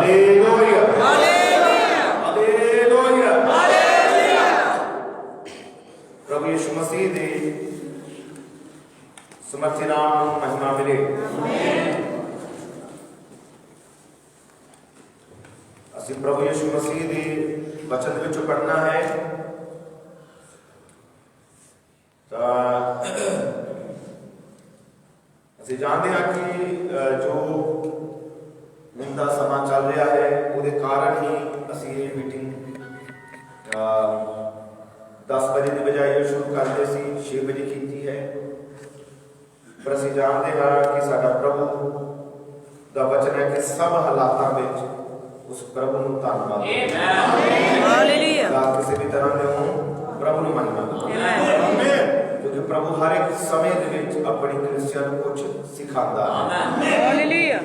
Hallelujah हालेलुया हालेलुया। प्रभु यीशु मसीह दे समर्थी नाम ਨੂੰ महिमा मिले। ਅਸੀਂ प्रभु यीशु मसीह ਦੇ वचन ਵਿੱਚੋਂ पढ़ना है। ਅਸੀਂ ਜਾਣਦੇ ਹਾਂ ਕਿ ਜੋ ਨਿੰਦਾ ਸਮਾਂ ਚੱਲ ਰਿਹਾ ਹੈ ਉਹਦੇ ਕਾਰਨ ਹੀ ਅਸੀਂ ਇਹ ਮੀਟਿੰਗ 10 ਵਜੇ ਦੀ ਬਜਾਏ ਸ਼ੁਰੂ ਕਰਦੇ ਸੀ 6 ਵਜੇ ਕੀਤੀ ਹੈ। ਪਰ ਅਸੀਂ ਜਾਣਦੇ ਹਾਂ ਕਿ ਸਾਡਾ ਪ੍ਰਭੂ ਦਾ ਵਚਨ ਹੈ ਕਿ ਸਭ ਹਾਲਾਤਾਂ ਵਿੱਚ ਉਸ ਪ੍ਰਭੂ ਨੂੰ ਧੰਨਵਾਦ ਹਾਲੇਲੂਇਆ ਕਿਸੇ ਵੀ ਤਰ੍ਹਾਂ ਦੇ ਹੋ ਪ੍ਰਭੂ ਨੂੰ ਮਹਿਮਾ क्योंकि प्रभु हर एक समय अपनी कलीसिया को कुछ सिखाता है। हालेलुया।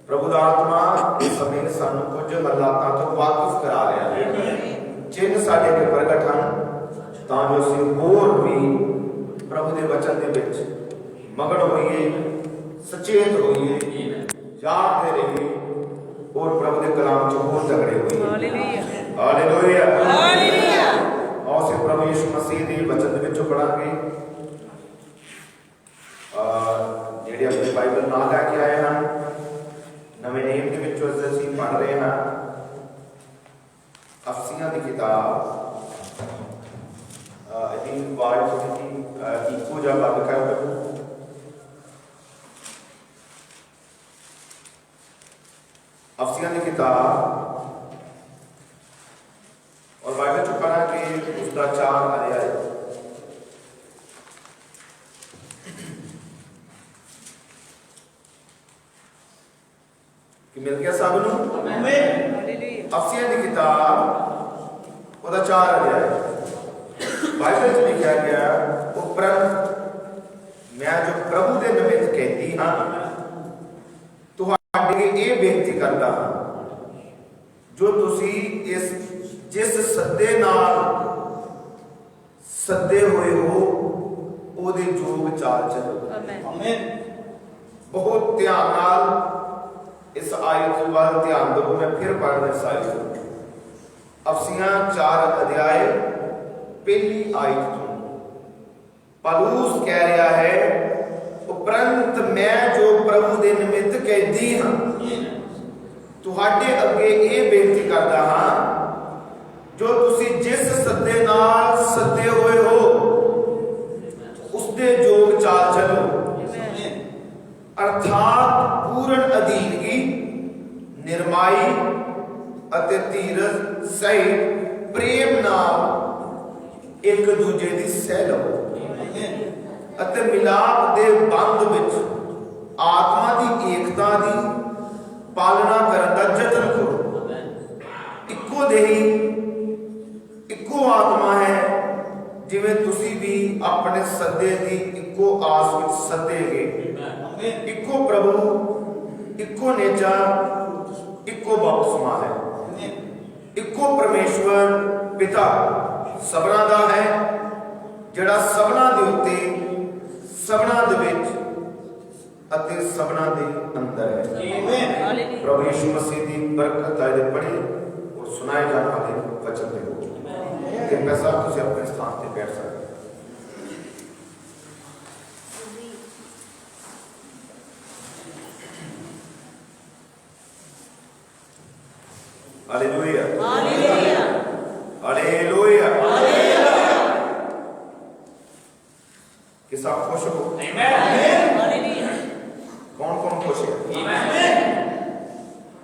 प्रभु दा आत्मा इस समय सानू कुछ हालातां तो वाकिफ करा रहा है। चिन्ह साडे अगे प्रगट हैं तां जो असीं होर भी प्रभु दे वचन दे विच मगन होइए, सचेत होइए, जागदे रहिए और प्रभु दे कलाम च होर तगड़े होइए। हालेलुया हालेलुया हालेलुया। और से प्रभु यीशु मसीह के वचन विचों पढ़ांगे जेडे अपनी बाइबल ना लैके आए हैं नवे नेम के विचों असीं पढ़ रहे हैं अफसियां की किताब। इहदी आवाज़ थोड़ी इको जा बंद कर दो। अफसियां की किताब और बाइबल चुप करा कि उसका 4 अध्याय कि मिल गया सबनू। अफसियां की किताब उसका 4 अध्याय बाइबल च लिखा गया उपरंत मैं जो प्रभु के निमित्त कहती हाँ तुहाडे ये बेनती करता हाँ जो तुसी इस जिस सद्दे नाल सद्दे हुए हो ओदे जोग चाल चलो। आमीन। बहुत ध्यान नाल इस आयत वाल ध्यान दो। मैं फिर पढ़ना इस आयत अफसियां 4 अध्याय पहली आयत तो पौलुस कह रहा है उपरंत मैं जो प्रभु दे निमित्त कहदी हां तुहाडे अगे ये बेनती करदा हां जो तुसी जिस सद्दे नाल सद्दे हुए हो उसदे जोग चाल चलो अर्थात पूर्ण अधीनगी निर्माई अते धीरज सहित प्रेम नाल एक दूजे दी सह लवो अते मिलाप दे बंध विच आत्मा दी एकता दी पालना करन दा जतन करो। इक्को देही इक्को आत्मा है जिवें तुसी भी अपने सद्दे दी इक्को आस विच सद्दे गए। इक्को प्रभु इक्को नेचा इक्को बपतिस्मा है। इक्को परमेश्वर पिता सबना दा है जिहड़ा सबना दे उत्ते सबना दे विच अते सबना दे अंदर है। प्रभु यीशु मसीह दी बरकत आए पढ़े और सुनाए जाने वाले वचन दे कि मैं सब तुझे अपने स्थान पे बैठ सकते। हालेलुया हालेलुया हालेलुया हालेलुया। कि सब खुश हो? आमीन हालेलुया। कौन कौन खुश है? आमीन।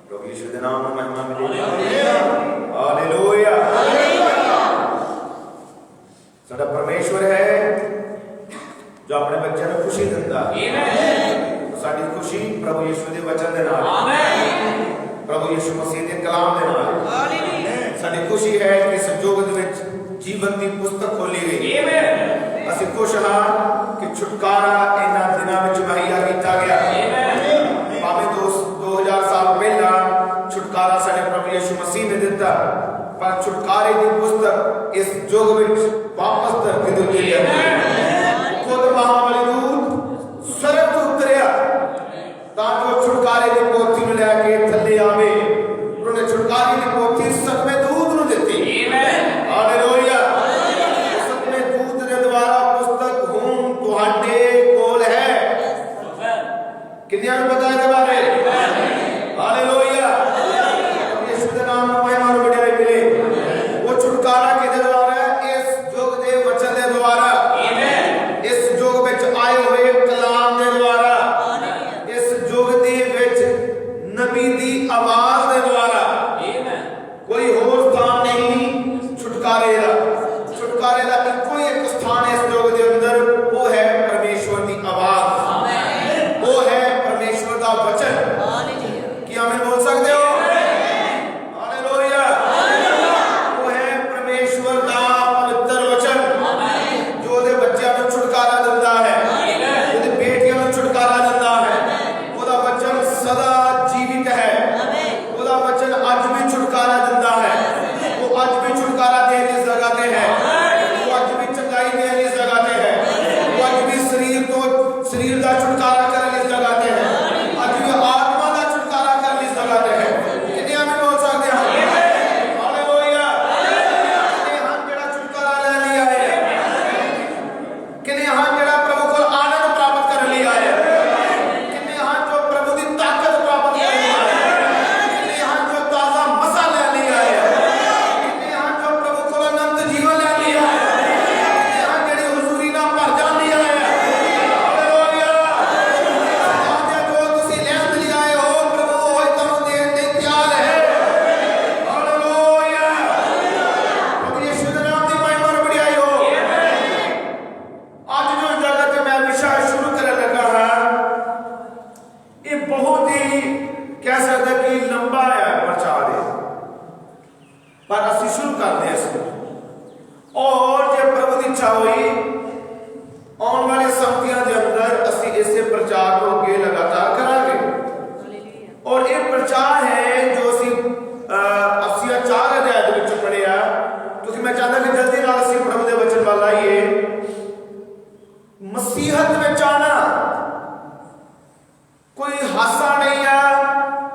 प्रभु यीशु के नाम में महिमा मिले। Hallelujah hallelujah. साडा परमेश्वर है जो अपने बच्चों को खुशी देता है। आमीन। साडी खुशी प्रभु यीशु के वचन दे नाल। आमीन। प्रभु यीशु मसीह के कलाम दे नाल। हालेलुया। साडी खुशी है कि इस युग दे विच जीवन की पुस्तक खोली गई। आमीन। ਅਸੀਂ खुश हाँ कि छुटकारा इन्हां दिनां विच मुहैया किया गया। भावें 2000 साल पहला छुटकारा साडे प्रभु यीशु मसीह ने दिता पर छुटकारे की पुस्तक इस युग विच वापस धरती ते उतरी खुद महाबली दूत स्वर्ग तो उतरिया तां जो छुटकारे की पोथी नूं लैके थल्ले आवे। प्रभु की आवाज के द्वारा कोई होर स्थान नहीं छुटकारे का। छुटकारे का इको ही एक स्थान है इस लोक के अंदर, वो है परमेश्वर की आवाज, वो है परमेश्वर का वचन। कि हमें बोल सकते हो हालेलुया। वो है परमेश्वर का पवित्र वचन जो दे बच्चों को छुटकारा देता है, जो बेटियों को छुटकारा देता है। वो वचन सदा जीवित है, वो वचन आज भी छुटकारा देता है, वो आज भी छुटकारा देने इस जगह पे है, वो आज भी चंगाई देने इस जगह पे है, वो आज भी शरीर का छुटकारा करने इस जगह पे है, आज भी आत्मा का छुटकारा करने इस जगह पे है। कितने हमें बोल सकते हैं हालेलुया। कितने हम जेड़ा छुटकारा ले लिया है, कितने हम जेड़ा प्रभु को आनंद प्राप्त कर लिया है, कितने हम जो प्रभु की ताकत प्राप्त कर लिया है, कितने हम जो ताजा मसा ले लिया है, कितने हम जो प्रभु को अनंत जीवन ले लिया है, कितने हम जेड़ी हुजूरी ना भर जा लिया है। हालेलुया। आज जो तुसी लेंद लिया है हो प्रभु होय तनु देन ते तैयार है। हालेलुया। प्रभु यीशु के नाम दी महिमा और बढ़ाई हो। आज जो जगह पे मैं विषय शुरू करने लगा है, ये बहुत ही कह सकते कि लंबा है प्रचार है, पर असि शुरू करते हैं इसको। और जो प्रभु की इच्छा हुई आने वाले संगतियों के अंदर असि इसे प्रचार को अगे लगातार करांगे। और ये प्रचार है जो असि 4 अध्याय ਦੇ ਵਿੱਚ पढ़िया, क्योंकि मैं चाहता कि जल्दी ਨਾਲ ਅਸੀਂ प्रभु के वचन वाल आइए। मसीहत में आना कोई हासा नहीं है,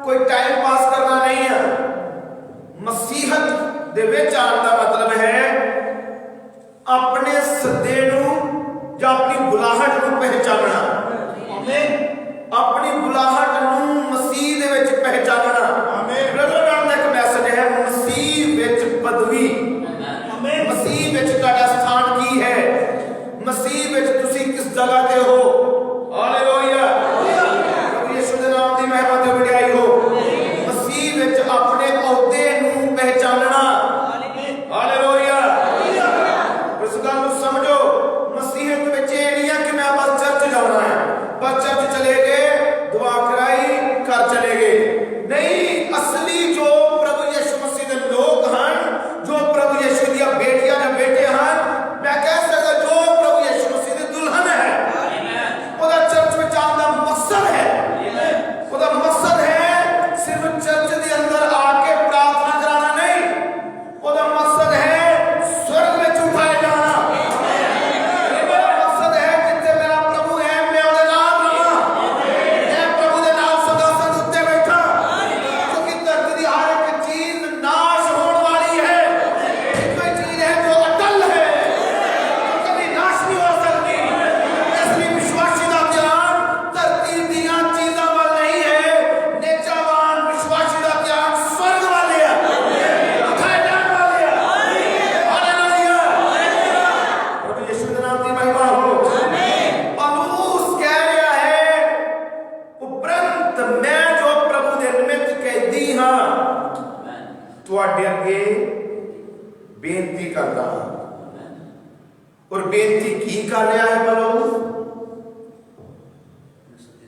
कोई टाइम पास करना नहीं है। मसीहत दे विच आने का मतलब है अपने सद्दे नूं ਜਾਂ अपनी बुलाहट नूं पहचानना। आमीन। अपनी बुलाहट नूं मसीह दे विच पहचानना। आमीन। ब्रदर नाम दा एक मैसेज है मसीह विच पदवी। आमीन। मसीह विच तुहाडा स्थान की है, मसीह विच तुसी किस जगह ते हो। हालेलुया। प्रभु यीशु दे नाम दी महिमा ते बढ़ाई हो। मसीह विच अपने अहुदे नूं पहचानना। हालेलुया। इस गल नूं समझो, मसीहत विच ये नहीं है कि मैं बस चर्च जाना है, बस चर्च चले गए, दुआ कराई, घर चले गए। नहीं, असली जो प्रभु यीशु मसीह के लोग हैं, जो प्रभु यीशु दी बेटियां या बेटे हैं, मैं कह सकता जो प्रभु यीशु मसीह दी दुल्हन है, ओदा चर्च में जाने का मकसद है, ओदा मकसद है सिर्फ चर्च के अंदर आके प्रार्थना कराना नहीं, ओदा मकसद है स्वर्ग में उठाया जाना। ओदा मकसद है जिथे मेरा प्रभु है मैं ओदे नाल रहां, मैं प्रभु दे नाल सदा सदा उत्ते बैठा, क्योंकि धरती दी हर एक चीज नाश होने वाली है, कोई चीज है जो अटल है, जो कभी नाश नहीं हो सकती। इसलिए विश्वासी का ध्यान धरती दीयां चीजां वाल नहीं है, नेचावान विश्वासी का ध्यान स्वर्ग वाले है, उठाए जाने वाले है। हालेलुया। प्रभु यीशु के नाम की महिमा हो। पौलुस कह रहा है उपरंत मैं जो प्रभु के निमित्त कैदी हां तुहाडे अगे बेनती करता हां। और बेनती की कर रहा है पौलुस?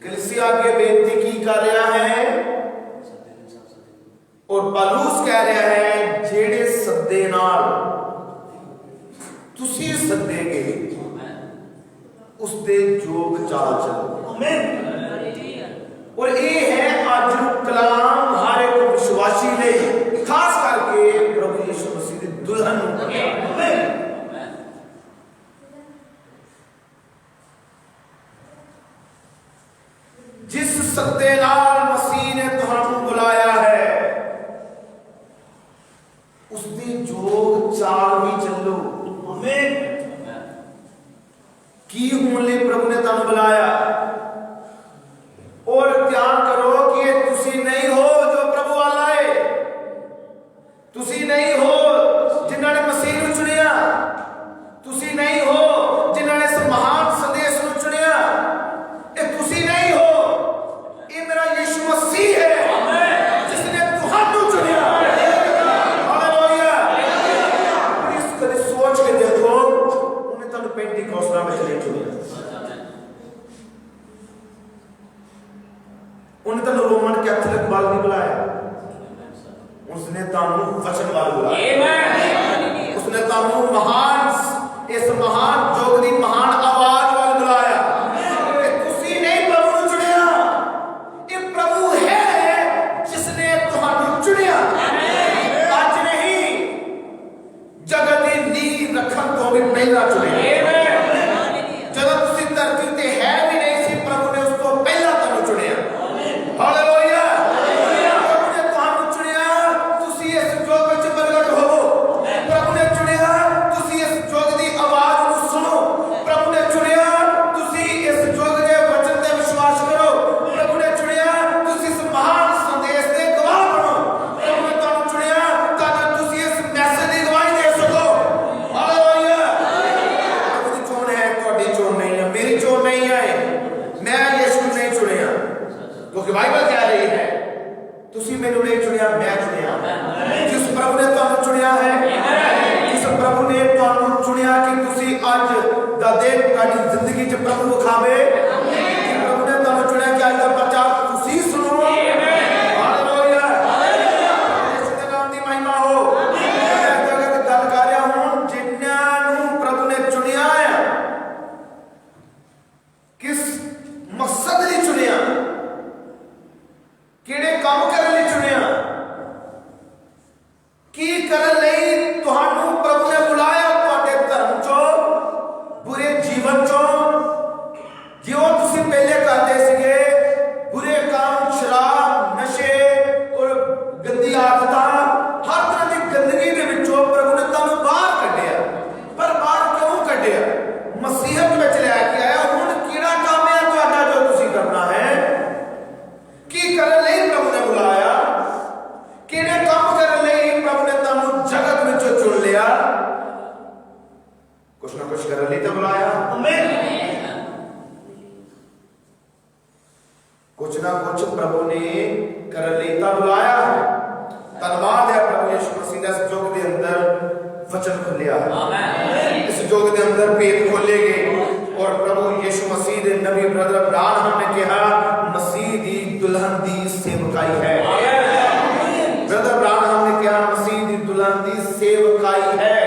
कलीसिया आगे बेनती की कर रहा है? और पौलुस कह रहा है जेड़े सद्दे नाल तुसी सद्देगे उसदे जोग चाल चलो। आमीन। और ये है आज कलाम हर एक विश्वासी ने, खास करके प्रभु यीशु मसीह दी दुल्हन। आमीन। जिस सद्दे नाल मसीह ने तुहानू बुलाया है उसदी जोग चाल भी चलो। आमीन। की होने लिए प्रभु ने तुहानू बुलाया। और ध्यान करो कि उसने तुहानू वचन वाल बुलाया, उसने तुहानू महान इस महान जोग दी महान आवाज वाल बुलाया। तुसी नहीं प्रभु नू चुनिया, ये प्रभु है जिसने तुहानू चुनिया। अज नहीं, जगत दी नींव रखन तो भी पहला चुनिया। जब तुसी धरती ते है भी नहीं सी, प्रभु ने उसको पहला तुहानू चुनिया। हालेलुया। प्रभु ने तुहानू चुनिया, तुसी इस जोग विच प्रगट होवो। प्रभु ने चुनिया, तुसी इस जोग दी आवाज नू सुनो। प्रभु ने चुनिया, तुसी इस जोग दे वचन ते विश्वास करो। प्रभु ने चुनिया, तुसी इस महान संदेश दे गवाह बनो। प्रभु ने तुहानू चुनिया ताकि तुसी इस मैसेज दी गवाही दे सको। हालेलुया। प्रभु दी चोण है, तुहाडी चोण नहीं है, मेरी चोण नहीं है। मैं यीशु नहीं चुनिया, क्योंकि बाइबल कह रही है तुसी मैनू नहीं चुनिया, मैं चुनिया। जिस प्रभु ने तुहानू चुनिया है, जिस प्रभु ने तुहानू चुनिया कि तुसी अज दा दिन तुहाडी जिंदगी च प्रभु विखावे, प्रभु ने तुहानू चुनिया कि अज दा प्रचार तुसी सुनो। हालेलुया। यीशु दे नाम दी महिमा हो। मैं जगत गल कर रहा हूं जिन्हां नू प्रभु ने चुनिया है, किस मकसद लई चुनिया, किहड़े काम करन लई चुनिया, की करन लई तुहानू प्रभु ने बुलाया। तुहाडे धर्म चों, बुरे जीवन चों, जो तुसी पहले करते सीगे, बुरे काम, शराब, नशे और गंदी आदतां, हर तरह की गंदगी दे विचों प्रभु ने तुहानू बाहर कढिया। पर बाहर क्यों कढिया? मसीहत विच लैके आया। हुण किहड़ा काम है तुहाडा जो तुसी करना है? की करन लई प्रभु ने बुलाया? किहड़े काम करन लई प्रभु ने तुहानू जगत विचों चुन लिया? कुछ ना कुछ करन लई तो बुलाया। आमीन। कुछ ना कुछ प्रभु ने करन लई तो बुलाया है। धन्यवाद है प्रभु यीशु मसीह दा इस युग दे अंदर वचन खुलिया है। आमीन। इस युग दे अंदर भेद खोले गए और प्रभु यीशु मसीह दे नबी ब्रदर अब्राहम ने कहा मसीह दी दुल्हन दी सेवकाई है। ब्रदर अब्राहम ने कहा मसीह दी दुल्हन दी सेवकाई है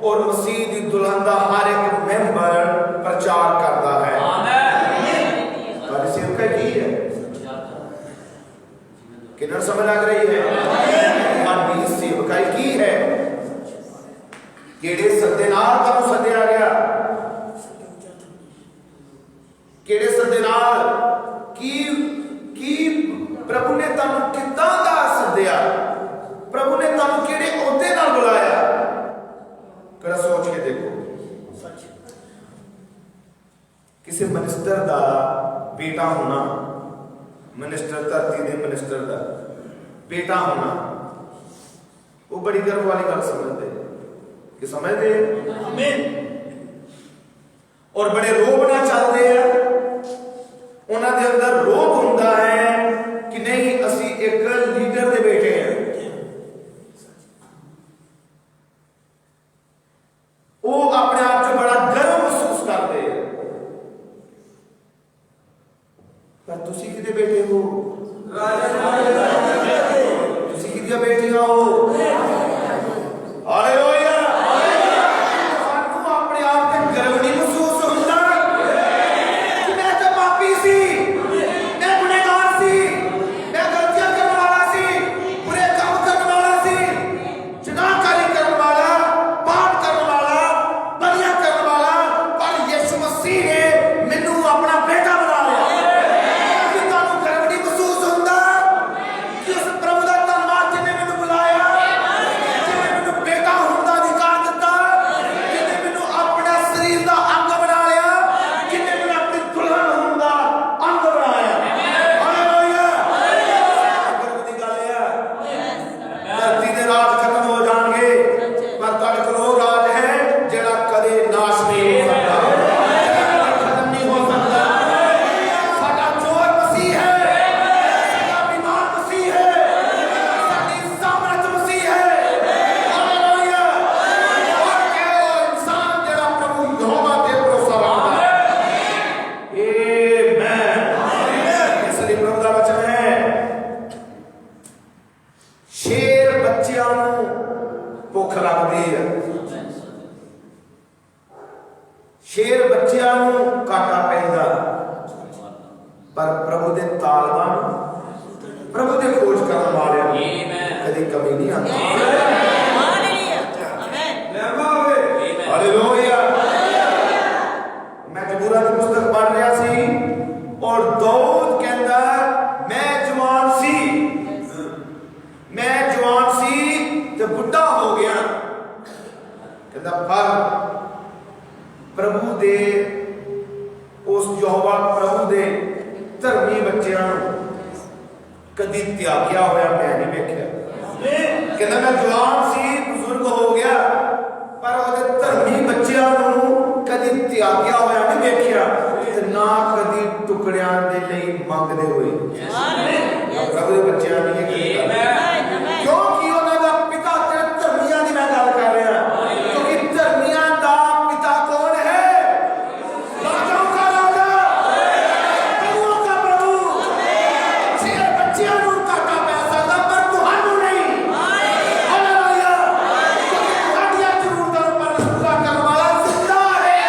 और मसीह दी दुल्हन दा हर एक मेंबर प्रचार करता है। आमीन। सेवकाई की है किधर समझ लग रही है? हमारी सेवकाई की है। किहड़े सद्दे नाल तुहानू सद्दिया गया? किहड़े सद्दे नाल? की प्रभु ने तुहानू किदां दा सद्दिया? प्रभु ने तुहानू किहड़े ओहदे नाल बुलाया? कड़ा सोच के देखो। किसी मिनिस्टर दा बेटा होना, मिनिस्टर धरती दे मिनिस्टर दा बेटा होना, वो बड़ी गर्व वाली गल समझते कि समझते। आमीन। और बड़े रोब ना चलते हैं, उन्हां दे अंदर रोब हुंदा है कि नहीं असी एक लीडर दे बेटे हैं। वो अपने आप से बड़ा गर्व महसूस करते हैं। पर तुसी किहदे बेटे हो? तुसी किहदियां बेटियां हो? हालेलुया। सानू अपने आप ते गर्व नहीं महसूस हुंदा कि मैं तो पापी सी, मैं गुनहगार सी, ਭੁੱਖ ਲੱਗਦੀ ਹੈ। ਸ਼ੇਰ ਬੱਚਿਆਂ ਨੂੰ ਕਾਟਾ ਪੈਂਦਾ, ਪਰ ਪ੍ਰਭੂ ਦੇ ਤਾਲਬਾਂ ਨੂੰ, ਪ੍ਰਭੂ ਦੇ ਖੋਜ ਕਰਨ ਵਾਲਿਆਂ ਨੂੰ ਕਦੀ ਕਮੀ ਨਹੀਂ ਆਉਂਦੀ। ਹਾਲੇਲੂਇਆ। ਮੈਂ ਜ਼ਬੂਰਾਂ ਦੀ ਪੁਸਤਕ ਪੜ੍ਹ ਰਿਹਾ ਸੀ ਔਰ ਦਾਊਦ ਕਹਿੰਦਾ ਮੈਂ ਜਵਾਨ ਸੀ ਤੇ ਬੁੱਢਾ ਹੋ ਗਿਆ। ਕਹਿੰਦਾ ਪਰ ਪ੍ਰਭੂ ਦੇ ਉਸ ਯਹੋਵਾ ਪ੍ਰਭੂ ਦੇ ਧਰਮੀ ਬੱਚਿਆਂ ਨੂੰ ਕਦੀ ਤਿਆਗਿਆ ਹੋਇਆ ਮੈਂ ਨਹੀਂ ਵੇਖਿਆ। ਕਹਿੰਦਾ ਮੈਂ ਜਵਾਨ ਸੀ, ਬਜ਼ੁਰਗ ਹੋ ਗਿਆ, ਪਰ ਉਹਦੇ ਧਰਮੀ ਬੱਚਿਆਂ ਨੂੰ ਕਦੀ ਤਿਆਗਿਆ ਹੋਇਆ ਨਹੀਂ ਵੇਖਿਆ ਤੇ ਨਾ ਕਦੀ ਟੁਕੜਿਆਂ ਦੇ ਲਈ ਮੰਗਦੇ ਹੋਏ। ਪ੍ਰਭੂ ਦੇ ਬੱਚਿਆਂ ਨੇ ਇਹ ਕਿਉਂਕਿ ਉਹਨਾਂ ਦਾ ਪਿਤਾ ਤੇ ਧਰਮੀਆਂ ਦੀ ਮੈਂ ਗੱਲ ਕਰ ਰਿਹਾ, ਕਿਉਂਕਿ ਧਰਮੀਆਂ ਦਾ ਪਿਤਾ ਕੌਣ ਹੈ? ਰਾਜਾओं का राजा, प्रभुओं का प्रभु। ਸ਼ੇਰ ਬੱਚਿਆਂ ਨੂੰ ਕਾਟਾ ਪੈ ਸਕਦਾ ਪਰ ਤੁਹਾਨੂੰ ਨਹੀਂ। ਹਾਲੇਲੂਇਆ। ਤੁਹਾਡੀਆਂ ਜ਼ਰੂਰਤਾਂ ਨੂੰ ਪੂਰਾ ਕਰਨ ਵਾਲਾ ਜ਼ਿੰਦਾ ਹੈ।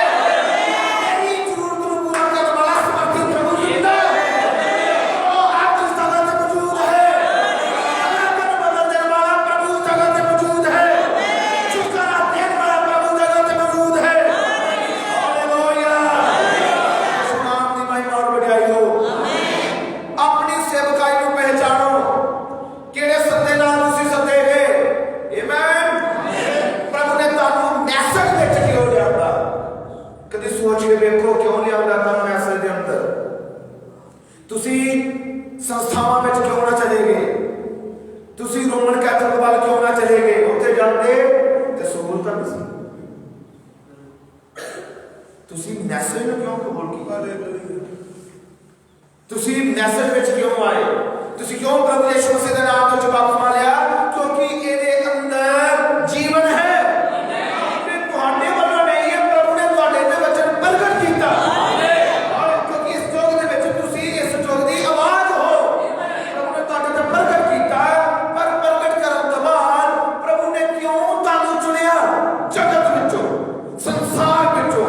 ਮੇਰੀ ਜ਼ਰੂਰਤ ਨੂੰ ਪੂਰਾ ਕਰਨ ਵਾਲਾ ਸਮਰਥੀ ਪ੍ਰਭੂ ਜ਼ਿੰਦਾ ਹੈ। ਉਹ ਹਰ ਜਗ੍ਹਾ ਤੇ ਮੌਜੂਦ ਹੈ। ਬਦਲ ਦੇਣ ਵਾਲਾ ਪ੍ਰਭੂ ਜਗ੍ਹਾ ਤੇ ਮੌਜੂਦ ਹੈ। ਛੁਟਕਾਰਾ ਦੇਣ ਵਾਲਾ ਪ੍ਰਭੂ ਜਗ੍ਹਾ ਤੇ ਮੌਜੂਦ ਹੈ। ਹਾਲੇਲੂਇਆ। ਯਿਸੂ ਨਾਮ ਦੀ ਮਹਿਮਾ ਔਰ ਵਡਿਆਈ ਹੋ। ਆਪਣੀ ਸੇਵਕਾਈ ਨੂੰ ਪਹਿਚਾਣੋ, ਕਿਹੜੇ ਸੱਦੇ ਨਾਲ ਤੁਸੀਂ ਸੱਦੇ ਗਏ। ਆਮੇਨ। ਪ੍ਰਭੂ ਨੇ ਤੁਹਾਨੂੰ ਮੈਸੇਜ ਵਿੱਚ ਕਿਉਂ ਲਿਆਂਦਾ? ਕਦੇ ਸੋਚ ਕੇ ਵੇਖੋ ਕਿਉਂ ਲਿਆਂਦਾ ਤੁਹਾਨੂੰ ਮੈਸੇਜ ਦੇ ਅੰਦਰ। ਤੁਸੀਂ ਸੰਸਥਾਵਾਂ ਵਿੱਚ ਕਿਉਂ ਨਾ ਚਲੇ ਗਏ? ਤੁਸੀਂ ਰੋਮਨ ਕੈਥੋਲਿਕ ਵੱਲ ਕਿਉਂ ਨਾ ਚਲੇ ਗਏ? ਉੱਥੇ ਜਾਂਦੇ ਤੇ ਸਹੂਲਤਾਂ ਨਹੀਂ ਸੀ। ਤੁਸੀਂ ਮੈਸੇਜ ਨੂੰ ਕਿਉਂ ਕਬੂਲ ਕੀਤਾ? ਤੁਸੀਂ ਮੈਸੇਜ ਵਿੱਚ ਕਿਉਂ ਆਏ? ਤੁਸੀਂ ਕਿਉਂ ਪ੍ਰਭੂ ਯਿਸੂ ਮਸੀਹ ਦੇ ਨਾਮ ਵਿੱਚ ਬਪਤਿਸਮਾ ਲਿਆ? ਕਿਉਂਕਿ ਇਹਦੇ ਅੰਦਰ ਜੀਵਨ ਹੈ। ਇਹ ਤੁਹਾਡੇ ਵੱਲੋਂ ਨਹੀਂ ਹੈ, ਪ੍ਰਭੂ ਨੇ ਤੁਹਾਡੇ ਦੇ ਵਚਨ ਪ੍ਰਗਟ ਕੀਤਾ। ਕਿਉਂਕਿ ਇਸ ਯੁੱਗ ਦੇ ਵਿੱਚ ਤੁਸੀਂ ਇਸ ਯੁੱਗ ਦੀ ਆਵਾਜ਼ ਹੋ। ਪ੍ਰਭੂ ਨੇ ਤੁਹਾਡੇ ਤੇ ਪ੍ਰਗਟ ਕੀਤਾ, ਪਰ ਪ੍ਰਗਟ ਕਰਨ ਤੋਂ ਬਾਅਦ ਪ੍ਰਭੂ ਨੇ ਕਿਉਂ ਤੁਹਾਨੂੰ ਚੁਣਿਆ? ਜਗਤ ਵਿੱਚੋਂ, ਸੰਸਾਰ ਵਿੱਚੋਂ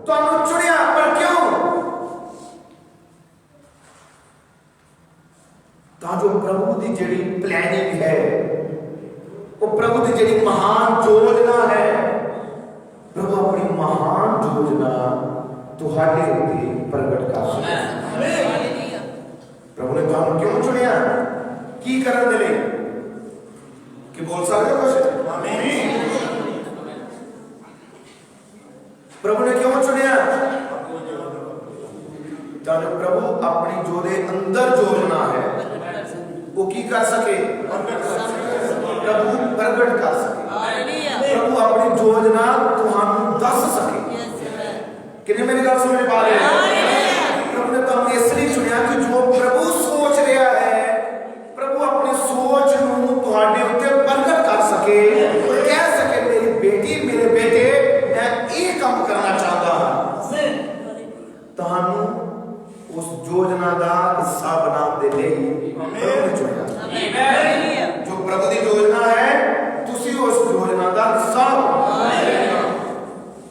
ਤੁਹਾਨੂੰ ਚੁਣਿਆ, ਪਰ ਕਿਉਂ? ਤਾਂ ਜੋ ਪ੍ਰਭੂ ਦੀ ਜਿਹੜੀ ਪਲੈਨਿੰਗ ਹੈ, ਉਹ ਪ੍ਰਭੂ ਦੀ ਜਿਹੜੀ ਮਹਾਨ ਯੋਜਨਾ ਹੈ, ਪ੍ਰਭੂ ਆਪਣੀ ਮਹਾਨ ਯੋਜਨਾ ਤੁਹਾਡੇ ਉੱਤੇ ਪ੍ਰਗਟ ਕਰ ਸਕੇ। ਪ੍ਰਭੂ ਨੇ ਤੁਹਾਨੂੰ ਕਿਉਂ ਚੁਣਿਆ? ਕੀ ਕਰਨ ਦੇ ਲਈ? ਕੀ ਬੋਲ ਸਕਦੇ ਹੋ ਕੁਝ? ਆਮੀਨ। ਪ੍ਰਭੂ ਨੇ ਕਿਉਂ ਚੁਣਿਆ? ਤਾਂ ਜੋ ਪ੍ਰਭੂ ਆਪਣੀ ਜੋ ਦੇ ਅੰਦਰ ਯੋਜਨਾ ਹੈ ਉਹ ਕੀ ਕਰ ਸਕੇ? ਪ੍ਰਭੂ ਪ੍ਰਗਟ ਕਰ ਸਕੇ। ਪ੍ਰਭੂ ਆਪਣੀ ਯੋਜਨਾ ਤੁਹਾਨੂੰ ਦੱਸ ਸਕੇ। ਕਿੰਨੇ ਮੇਰੀ ਗੱਲ ਸਮਝ ਪਾ ਰਹੇ ਹੋ? ਪ੍ਰਭੂ ਨੇ ਤੁਹਾਨੂੰ ਇਸ ਲਈ ਚੁਣਿਆ ਕਿ ਜੋ ਪ੍ਰਭੂ ਸੋਚ ਰਿਹਾ ਹੈ, ਪ੍ਰਭੂ ਆਪਣੀ ਸੋਚ ਨੂੰ ਤੁਹਾਡੇ ਉੱਤੇ ਪ੍ਰਗਟ ਕਰ ਸਕੇ। ਕਹਿ ਸਕੇ ਮੇਰੀ ਬੇਟੀ, ਮੇਰੇ ਬੇਟੇ, ਮੈਂ ਇਹ ਕੰਮ ਕਰਨਾ ਚਾਹੁੰਦਾ ਹਾਂ। ਤੁਹਾਨੂੰ ਉਸ ਯੋਜਨਾ ਦਾ ਹਿੱਸਾ ਬਣਾਉਣ ਦੇ ਲਈ ਪ੍ਰਭੂ ਨੇ ਚੁਣਿਆ। ਜੋ ਪ੍ਰਭੂ ਦੀ ਯੋਜਨਾ ਹੈ, ਤੁਸੀਂ ਉਸ ਯੋਜਨਾ ਦਾ ਹਿੱਸਾ ਹੋ।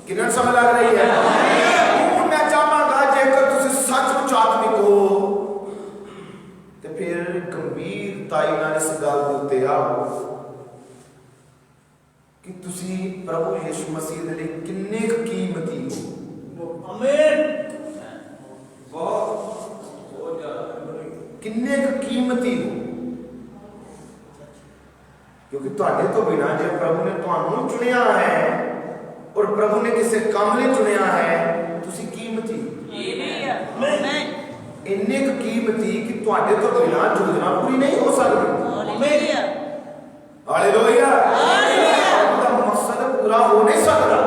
ਕਿੰਨਾ ਸਮਝ ਲੱਗ ਰਹੀ ਹੈ? ਹੁਣ ਮੈਂ ਚਾਹਾਂਗਾ ਜੇਕਰ ਤੁਸੀਂ ਸੱਚਮੁੱਚ ਆਤਮਿਕ ਹੋ ਤੇ ਫਿਰ ਗੰਭੀਰਤਾਈ ਨਾਲ ਇਸ ਗੱਲ ਦੇ ਉੱਤੇ ਆਓ ਕਿ ਤੁਸੀਂ ਪ੍ਰਭੂ ਯਿਸੂ ਮਸੀਹ ਦੇ ਲਈ ਕਿੰਨੇ ਕੀਮਤੀ ਹੋ। ਆਮੀਨ। ਕਿੰਨੇ ਕੀਮਤੀ ਹੋ, ਕਿਉਂਕਿ ਤੁਹਾਡੇ ਤੋਂ ਬਿਨਾਂ ਜੇ ਪ੍ਰਭੂ ਨੇ ਤੁਹਾਨੂੰ ਚੁਣਿਆ ਹੈ ਔਰ ਪ੍ਰਭੂ ਨੇ ਕਿਸੇ ਕੰਮ ਲਈ ਚੁਣਿਆ ਹੈ, ਤੁਸੀਂ ਕੀਮਤੀ। ਇੰਨੇ ਕੀਮਤੀ ਕਿ ਤੁਹਾਡੇ ਤੋਂ ਬਿਨਾਂ ਯੋਜਨਾ ਪੂਰੀ ਨਹੀਂ ਹੋ ਸਕਦੀ। ਹਾਲੇਲੂਇਆ। ਉਹਦਾ ਮਕਸਦ ਪੂਰਾ ਹੋ ਨਹੀਂ ਸਕਦਾ।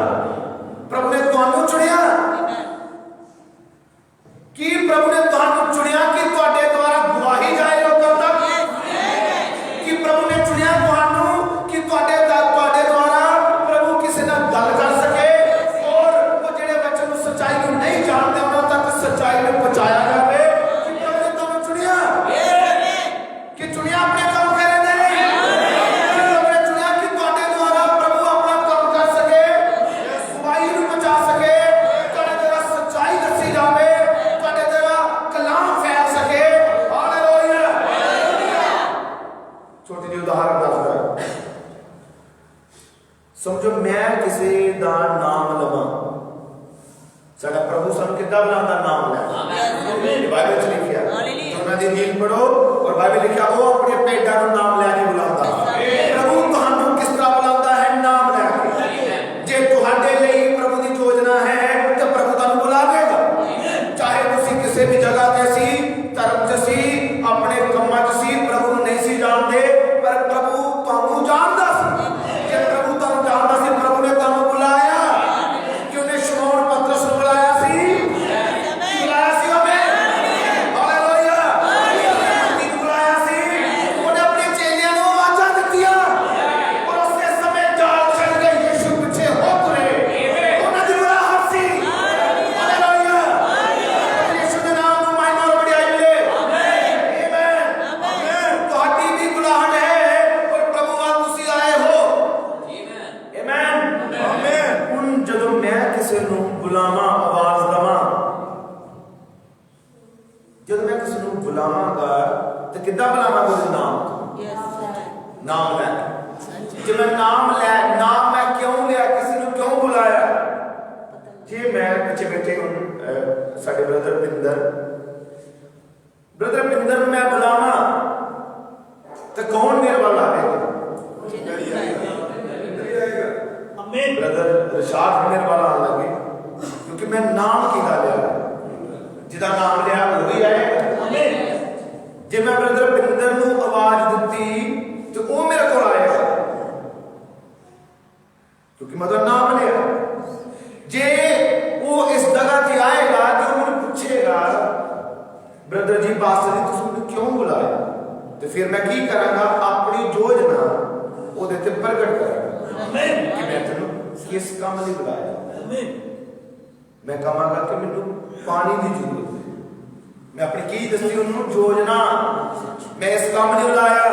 ਪ੍ਰਭੂ ਨੇ ਤੁਹਾਨੂੰ ਚੁਣਿਆ। ਕੀ ਪ੍ਰਭੂ ਨੇ ਤੁਹਾਨੂੰ ਚੁਣਿਆ ਕਿ ਤੁਹਾਡੇ ਦੁਆਰਾ ਗਵਾਹੀ ਜਾਏ ਲੋਕਾਂ ਤੱਕ? ਕਿ ਪ੍ਰਭੂ ਨੇ ਚੁਣਿਆ ਤੁਹਾਨੂੰ ਕਿ ਤੁਹਾਡੇ ਦੁਆਰਾ ਪ੍ਰਭੂ ਕਿਸੇ ਨਾਲ ਗੱਲ ਕਰ ਸਕੇ ਔਰ ਉਹ ਜਿਹੜੇ ਬੱਚੇ ਨੂੰ ਸੱਚਾਈ ਨੂੰ ਨਹੀਂ ਜਾਣਦੇ ਉਹਨਾਂ ਤੱਕ ਸੱਚਾਈ ਨੂੰ ਪਹੁੰਚਾਇਆ ਜਾਵੇ। ਕਿ ਪ੍ਰਭੂ ਨੇ ਤੁਹਾਨੂੰ ਚੁਣਿਆ। छोटी जी उदाहरण दसदा, समझो मैं किसी का नाम लवां, साडा प्रभु सानू किद्दां बुलांदा नाम लै, बाइबल च लिखिआ, तुहां दी नील पढ़ो और बाइबल लिखिआ वो अपने भेडां नूं नाम लै के बुलांदा। प्रभु तुहानू किस तरह बुलांदा है? नाम लैके। जे तुहाडे लई प्रभु दी योजना है तो प्रभु तुहानू बुलावेगा, चाहे तुसीं किसी भी जगह ते सी, धर्म च सी, अपने कम्मां च सी, प्रभु नूं नहीं सी जाणदे, पर प्रभु तुहानू जाणदा सी। जे प्रभु तुहानू जाणदा सी, प्रभु ने तुहानू बुलाया कि उन्हें शमौन पतरस नूं बुलाया सी, बुलाया सी हमें, हालेलुया, किहनूं बुलाया सी? उन्हें अपने चेलियां नूं आवाज़ां दित्तियां और उसे समय जाल छड़ के यीशु पिछे हो तुरे, उन्हां दी बुलाहट सी, हालेलुया, यीशु दे नाम नूं महिमा और वडियाई मिले, आमीन, आमीन। तुहाडी भी बुलाहट है और प्रभु वाल तुसीं आए हो, आमीन, आमीन। हुण जदों मैं किसी नूं बुलावां, आवाज़ देवां, जदों मैं किसी नूं बुलावांगा तो किद्दां बुलावांगा? उसदे नाम लै। जे मैं नाम मैं क्यों लिया, किसी नूं क्यों बुलाया? जे मैं पिछे बैठे हुण साडे ब्रदर पिंदर मैं बुलावां तो कौन मेरे वाल आवेगा? ब्रदर रशाद मेरे वाल आने लगे, क्योंकि मैं नाम किहदा लिया, जिहदा नाम लिया वही आएगा। जे मैं ब्रदर पिंदर नूं आवाज़ दित्ती तो वो मेरे को आएगा, क्योंकि मैं नाम लिया। जे वो इस जगह से आएगा जो मुझे पूछेगा, ब्रदर जी पास्टर जी तुसीं क्यों बुलाया, तो फिर मैं की करांगा? अपनी योजना ਉਹਦੇ ਤੇ ਪ੍ਰਗਟ ਕਰਾਂਗਾ ਕਿ ਮੈਂ ਤੈਨੂੰ ਕਿਸ ਕੰਮ ਲਈ ਬੁਲਾਇਆ। ਮੈਂ ਕਹਾਂਗਾ ਕਿ ਮੈਨੂੰ ਪਾਣੀ ਦੀ ਜ਼ਰੂਰਤ ਹੈ, ਮੈਂ ਆਪਣੀ ਕੀ ਦੱਸੀ ਉਹਨੂੰ ਯੋਜਨਾ, ਮੈਂ ਇਸ ਕੰਮ ਲਈ ਬੁਲਾਇਆ।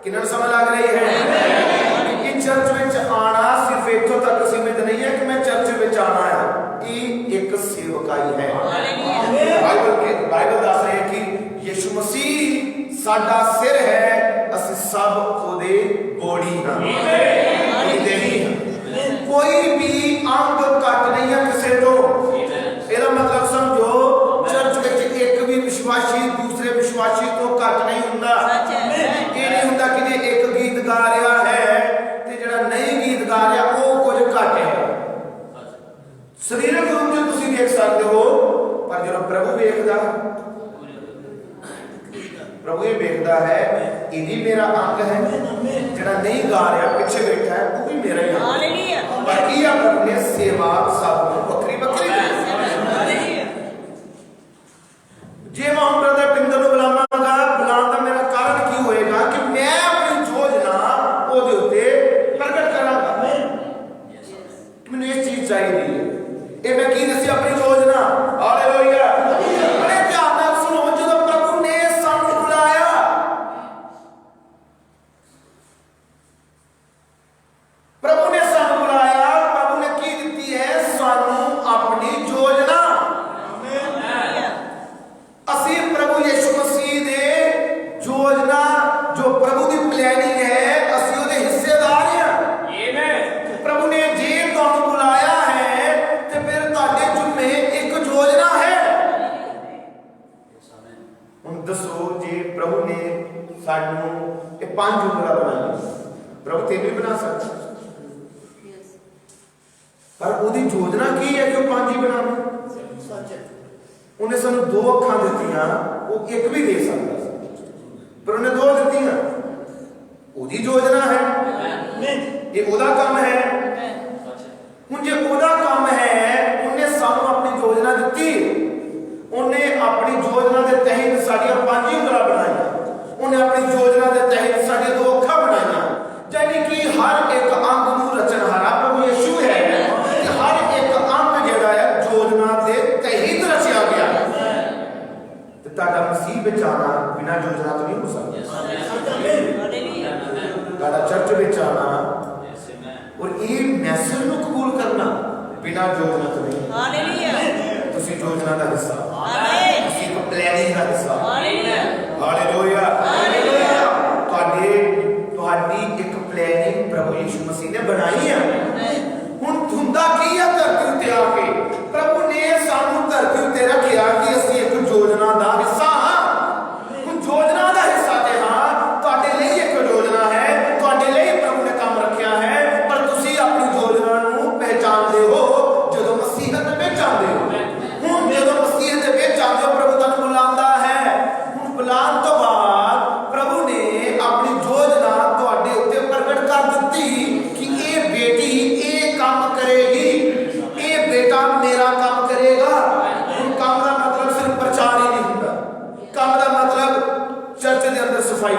ਕਿੰਨਾ ਸਮਝ ਲੱਗ ਰਹੀ ਹੈ ਕਿ ਚਰਚ ਵਿੱਚ ਆਣਾ ਸਿਰਫ ਇੱਥੋਂ ਤੱਕ ਸੀਮਿਤ ਨਹੀਂ ਹੈ ਕਿ ਮੈਂ ਚਰਚ ਵਿੱਚ ਆਣਾ ਹੈ, ਇਹ ਇੱਕ ਸੇਵਕਾਈ ਹੈ। ਬਾਈਬਲ ਦੱਸ ਰਿਹਾ ਕਿ ਯਿਸੂ ਮਸੀਹ ਸਾਡਾ ਸਿਰ ਹੈ, ਅਸੀਂ ਸਭ ਉਹਦੇ ਬੋਡੀ ਹਾਂ, ਉਹਦੇ ਹੀ ਹਾਂ। ਕੋਈ ਵੀ ਅੰਗ ਘੱਟ ਨਹੀਂ ਹੈ ਕਿਸੇ ਤੋਂ। ਇਹਦਾ ਮਤਲਬ ਸਮਝੋ, ਚਰਚ ਵਿੱਚ ਇੱਕ ਵੀ ਵਿਸ਼ਵਾਸੀ ਦੂਸਰੇ ਵਿਸ਼ਵਾਸੀ ਤੋਂ ਘੱਟ ਨਹੀਂ ਹੁੰਦਾ। ਇਹ ਨਹੀਂ ਹੁੰਦਾ ਕਿ ਜੇ ਇੱਕ ਗੀਤ ਗਾ ਰਿਹਾ ਹੈ ਤੇ ਜਿਹੜਾ ਨਹੀਂ ਗੀਤ ਗਾ ਰਿਹਾ ਉਹ ਕੁਝ ਘੱਟ ਹੈ। ਸਰੀਰਕ ਰੂਪ ਚ ਤੁਸੀਂ ਦੇਖ ਸਕਦੇ ਹੋ, ਪਰ ਜਦੋਂ ਪ੍ਰਭੂ ਵੇਖਦਾ, प्रभु ये देखता है ये भी मेरा अंग है, जड़ा नहीं गा रहा पीछे बैठा है वो भी मेरा ही है। बाकी अपने सेवा सब बकरी जे मैं ब्रदर पिंदर को बुलावांगा, बुलाने का मेरा कारण की होएगा कि मैं अपनी योजना ओदे उत्ते प्रगट करांगा। मैंने ये चीज चाहिए, ये मैं की दसी अपनी योजना, हालेलुया। बड़े ध्यान नाल सुनो, जब प्रभु ने सानू बुलाया, प्रभु ने सानू बुलाया, प्रभु ने की दी है सानू अपनी योजना। असी प्रभु यीशु मसीह दे योजना जो प्रभु दी प्लानिंग है, असी उहदे हिस्सेदार हैं। प्रभु ने जे तुहानू बुलाया है ते फिर तुहाडे जुम्मे एक योजना है। हुण दसो, जे प्रभु ने सानू ये 5 उंगलां बनाई, प्रभु ते भी बना सकदा, पर ਉਹਦੀ योजना की है कि 5 ही बनावे। उन्हें सानू 2 अखां दित्तियां, वो एक भी दे सकदा सी, पर उन्हें 2 दित्तियां। ਉਹਦੀ योजना है, ये ਉਹਦਾ काम है। ਹੁਣ ਜੇ ਉਹਦਾ काम है, ਉਹਨੇ ਸਾਨੂੰ ਆਪਣੀ योजना ਦਿੱਤੀ, ਉਹਨੇ ਆਪਣੀ योजना ਦੇ ਤਹਿਤ ਸਾਡੀਆਂ 5 ਉਂਗਲਾਂ ਬਣਾਈਆਂ, ਉਹਨੇ ਆਪਣੀ योजना ਦੇ ਤਹਿਤ ਸਾਡੀਆਂ 2 ਅੱਖਾਂ ਬਣਾਈਆਂ, यानी कि हर एक अंग ਨੂੰ ਰਚਨਹਾਰਾ ਪ੍ਰਭੂ ਯਿਸੂ ਹੈ। हर एक अंग ਜਿਹੜਾ ਹੈ योजना ਦੇ ਤਹਿਤ ਰਚਿਆ ਗਿਆ। ਤੇ ਤੁਹਾਡਾ ਮਸੀਹ ਵਿੱਚ ਆਣਾ ਬਿਨਾਂ योजना ਤੋਂ ਨਹੀਂ ਹੋ ਸਕਦਾ। ਤੁਹਾਡਾ ਚਰਚ ਵਿੱਚ ਆਣਾ और ये मैसेज ਨੂੰ ਕਬੂਲ ਕਰਨਾ ਬਿਨਾਂ योजना ਤੋਂ ਨਹੀਂ। ਹਾਲੇਲੂਇਆ। ਤੁਸੀਂ योजना ਦਾ ਹਿੱਸਾ, ਆਮੀਨ। ਤੁਸੀਂ ਇੱਕ ਪਲੈਨਿੰਗ ਦਾ ਹਿੱਸਾ, ਹਾਲੇਲੂਇਆ, ਹਾਲੇਲੂਇਆ। ਤੁਹਾਡੀ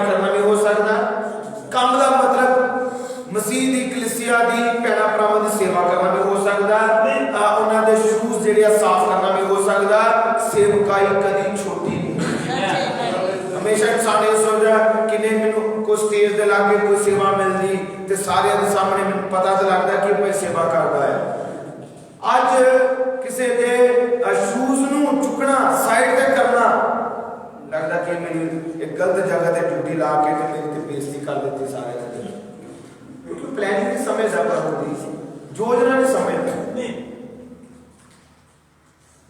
करना भी हो सकता। काम का मतलब मसीह की कलीसिया की भैन भरावां की सेवा करना भी हो सकता, उन्होंने शूज जिहड़े साफ करना भी हो सकता। सेवकाई कभी छोटी नहीं। हमेशा इंसान ये सोचता कि नहीं मैनू कोई स्टेज के लागे कोई सेवा मिलती तो सारे के सामने मैनू पता तो लगता कि भाई सेवा करता है। अज किसी के शूज नू चुकना साइड से करना लगता कि मेरी एक गलत जगह से ड्यूटी ला के मेरी बेइज्जती कर देती सारे, क्योंकि प्लानिंग की समय ज्यादा होती, योजना नहीं समझ,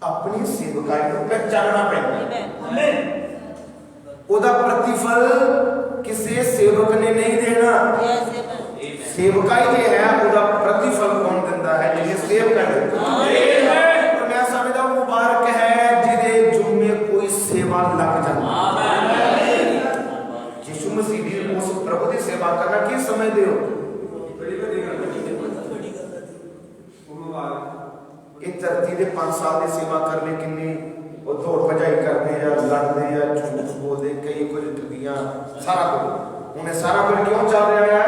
अपनी सेवकाई को पहचानना पैंदा। ओदा प्रतिफल किसी सेवक ने नहीं देना। सेवकाई जो है ओदा प्रतिफल कौन देता है? जिसे सेव कर देता है। और मैं समझदा हूं मुबारक है जिदे जुम्मे कोई सेवा लग जाती है। यीशु मसीह दी उस प्रभु की सेवा करना की समझदे हो? एक धरती दे 5 साल की सेवा कर ले किन्नी वो दौड़ भजाई करते या लड़ते या झूठ बोलते कई कुछ ठगियां सारा कुछ उन्हें सारा कुछ क्यों चल रहा है?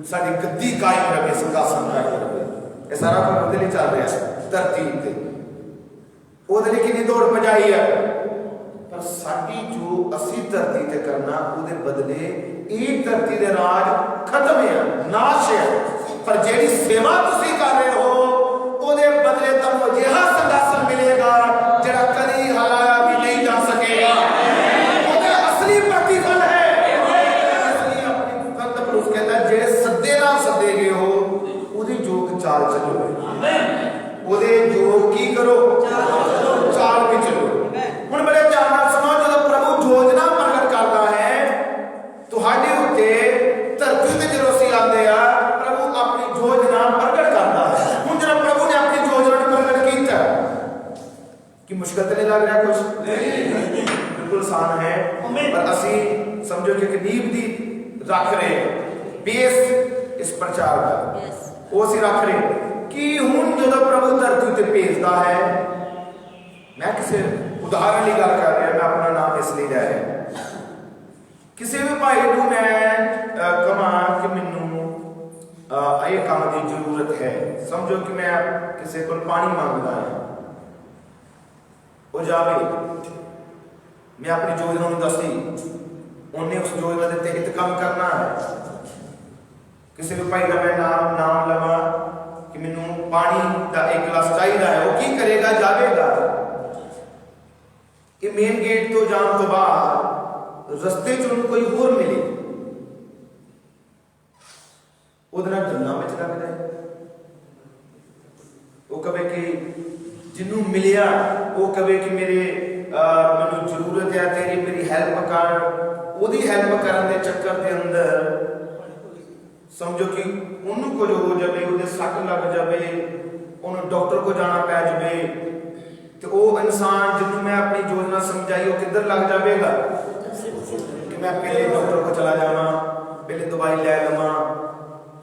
साडी गद्दी कायम रहे, सिंहासन कायम रहे, ये सारा कुछ उहदे लिए चल रहा है धरती ते। उहदे लिए किन्नी दौड़ भजाई है, पर साडी जो असी धरती ते करना उहदे बदले एक धरती दे राज खत्म है, नाश है। पर जेड़ी सेवा तुसी कर रहे हो ਉਹਦੇ ਬਦਲੇ ਤੁਹਾਨੂੰ ਅਜਿਹਾ ਸੰਦਾਸਨ ਮਿਲੇਗਾ ਜਿਹੜਾ ਕਦੀ ਹਰਾਇਆ ਵੀ ਨਹੀਂ ਜਾ ਸਕੇਗਾ। ਉਹਦਾ ਅਸਲੀ ਪ੍ਰਤੀਫਲ ਹੈ। ਅਸਲੀ ਆਪਣੀ ਮੁਕੱਦਸ ਪਰੂਸ ਕਹਿੰਦਾ ਜਿਹੜੇ ਸੱਦੇ ਨਾਲ ਸੱਦੇ ਗਏ ਹੋ ਉਹਦੀ ਜੋਗ ਚਾਲ ਚੱਲੋ। ਉਹਦੇ ਜੋਗ ਕੀ ਕਰੋ? ਚਾਲ ਵੀ ਚੱਲੋ। ਹੁਣ ਬੜੇ ਧਿਆਨ ਨਾਲ ਸੁਣੋ, ਜਦੋਂ ਪ੍ਰਭੂ ਯੋਜਨਾ ਪ੍ਰਗਟ ਕਰਦਾ ਹੈ ਤੁਹਾਡੇ ਉੱਤੇ ਧਰਤੀ ਤੇ ਜਦੋਂ ਅਸੀਂ ਆਉਂਦੇ ਆ ਪ੍ਰਭੂ ਆਪਣੀ ਯੋਜਨਾ ਪ੍ਰਗਟ ਕਰਦਾ ਹੈ। ਹੁਣ ਜਦੋਂ ਪ੍ਰਭੂ ਨੇ ਆਪਣੀ ਯੋਜਨਾ ਪ੍ਰਗਟ ਕੀਤਾ कि मुश्किल तो नहीं लग रहा कुछ? नहीं, बिल्कुल आसान है। पर असी समझो कि नींव दी रख रहे बेस इस प्रचार का वो असी रख रहे कि हुण जो प्रभु धरती उत्ते भेजदा है। मैं किसी उदाहरण की गल कर रहा, मैं अपना नाम इसलिए ले रहा, किसी भी भाई को मैं कहा कि मैनू ये काम की जरूरत है, समझो कि मैं किसी को पानी मांगता है वो जावे, मैं अपनी योजना दसी उन्हें उस योजना के तहत काम करना है। किसी भी भाई का मैं नाम लवा कि मैनू पानी का एक गिलास चाहिए है, वो की करेगा? जावेगा। ये मेन गेट तो जाने तो बाद रस्ते च उन्हें कोई होर मिले उहदे नाल गल्लां विच लग जाए, वो कहे कि जिन्हों मिलिया वो कहे कि मेरे मैनू जरूरत है तेरी, मेरी हेल्प कर। ओदी हेल्प करने के चक्कर के अंदर समझो कि उन्होंने कुछ हो जाए, वो सट लग जाए, उन्होंने डॉक्टर को जाना पै जाए, तो वो इंसान जिन्होंने मैं अपनी योजना समझाई वो किधर लग जाएगा कि मैं पहले डॉक्टर को चला जावा, पहले दवाई लै लवा,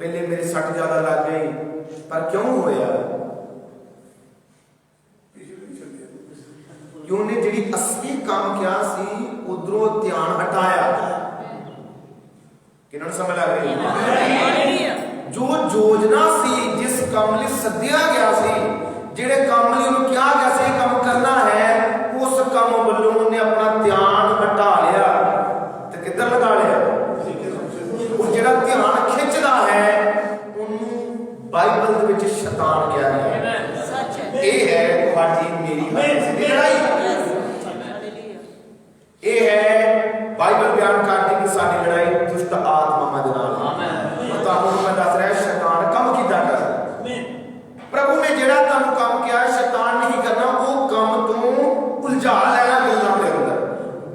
पहले मेरी सट ज़्यादा लग गई। पर क्यों होया? क्यों ने जी असली काम क्या सी उधरों ध्यान हटाया। किन्होंने समझ लग रही? जो योजना सी जिस काम लिए सद्दिया गया सी, जेड़े काम लिए उन्हें क्या गया सी काम करना है, उस काम वालों उन्हें अपना ध्यान हटा लिया तो किधर लगा लिया? और जेड़ा ध्यान खिंचदा है उन्हें बाइबल दे विच शैतान क्या है? ये है तुम्हारी मेरी लड़ाई। ये है बाइबल बयान करती कि साडी लड़ाई दुष्ट आत्मावां दे नाल है। और तुहानू मैं दस रहा शैतान काम किदां करदा। प्रभु ने जेड़ा तुहानू काम किया शैतान नहीं करना, वो काम तो उलझा लेना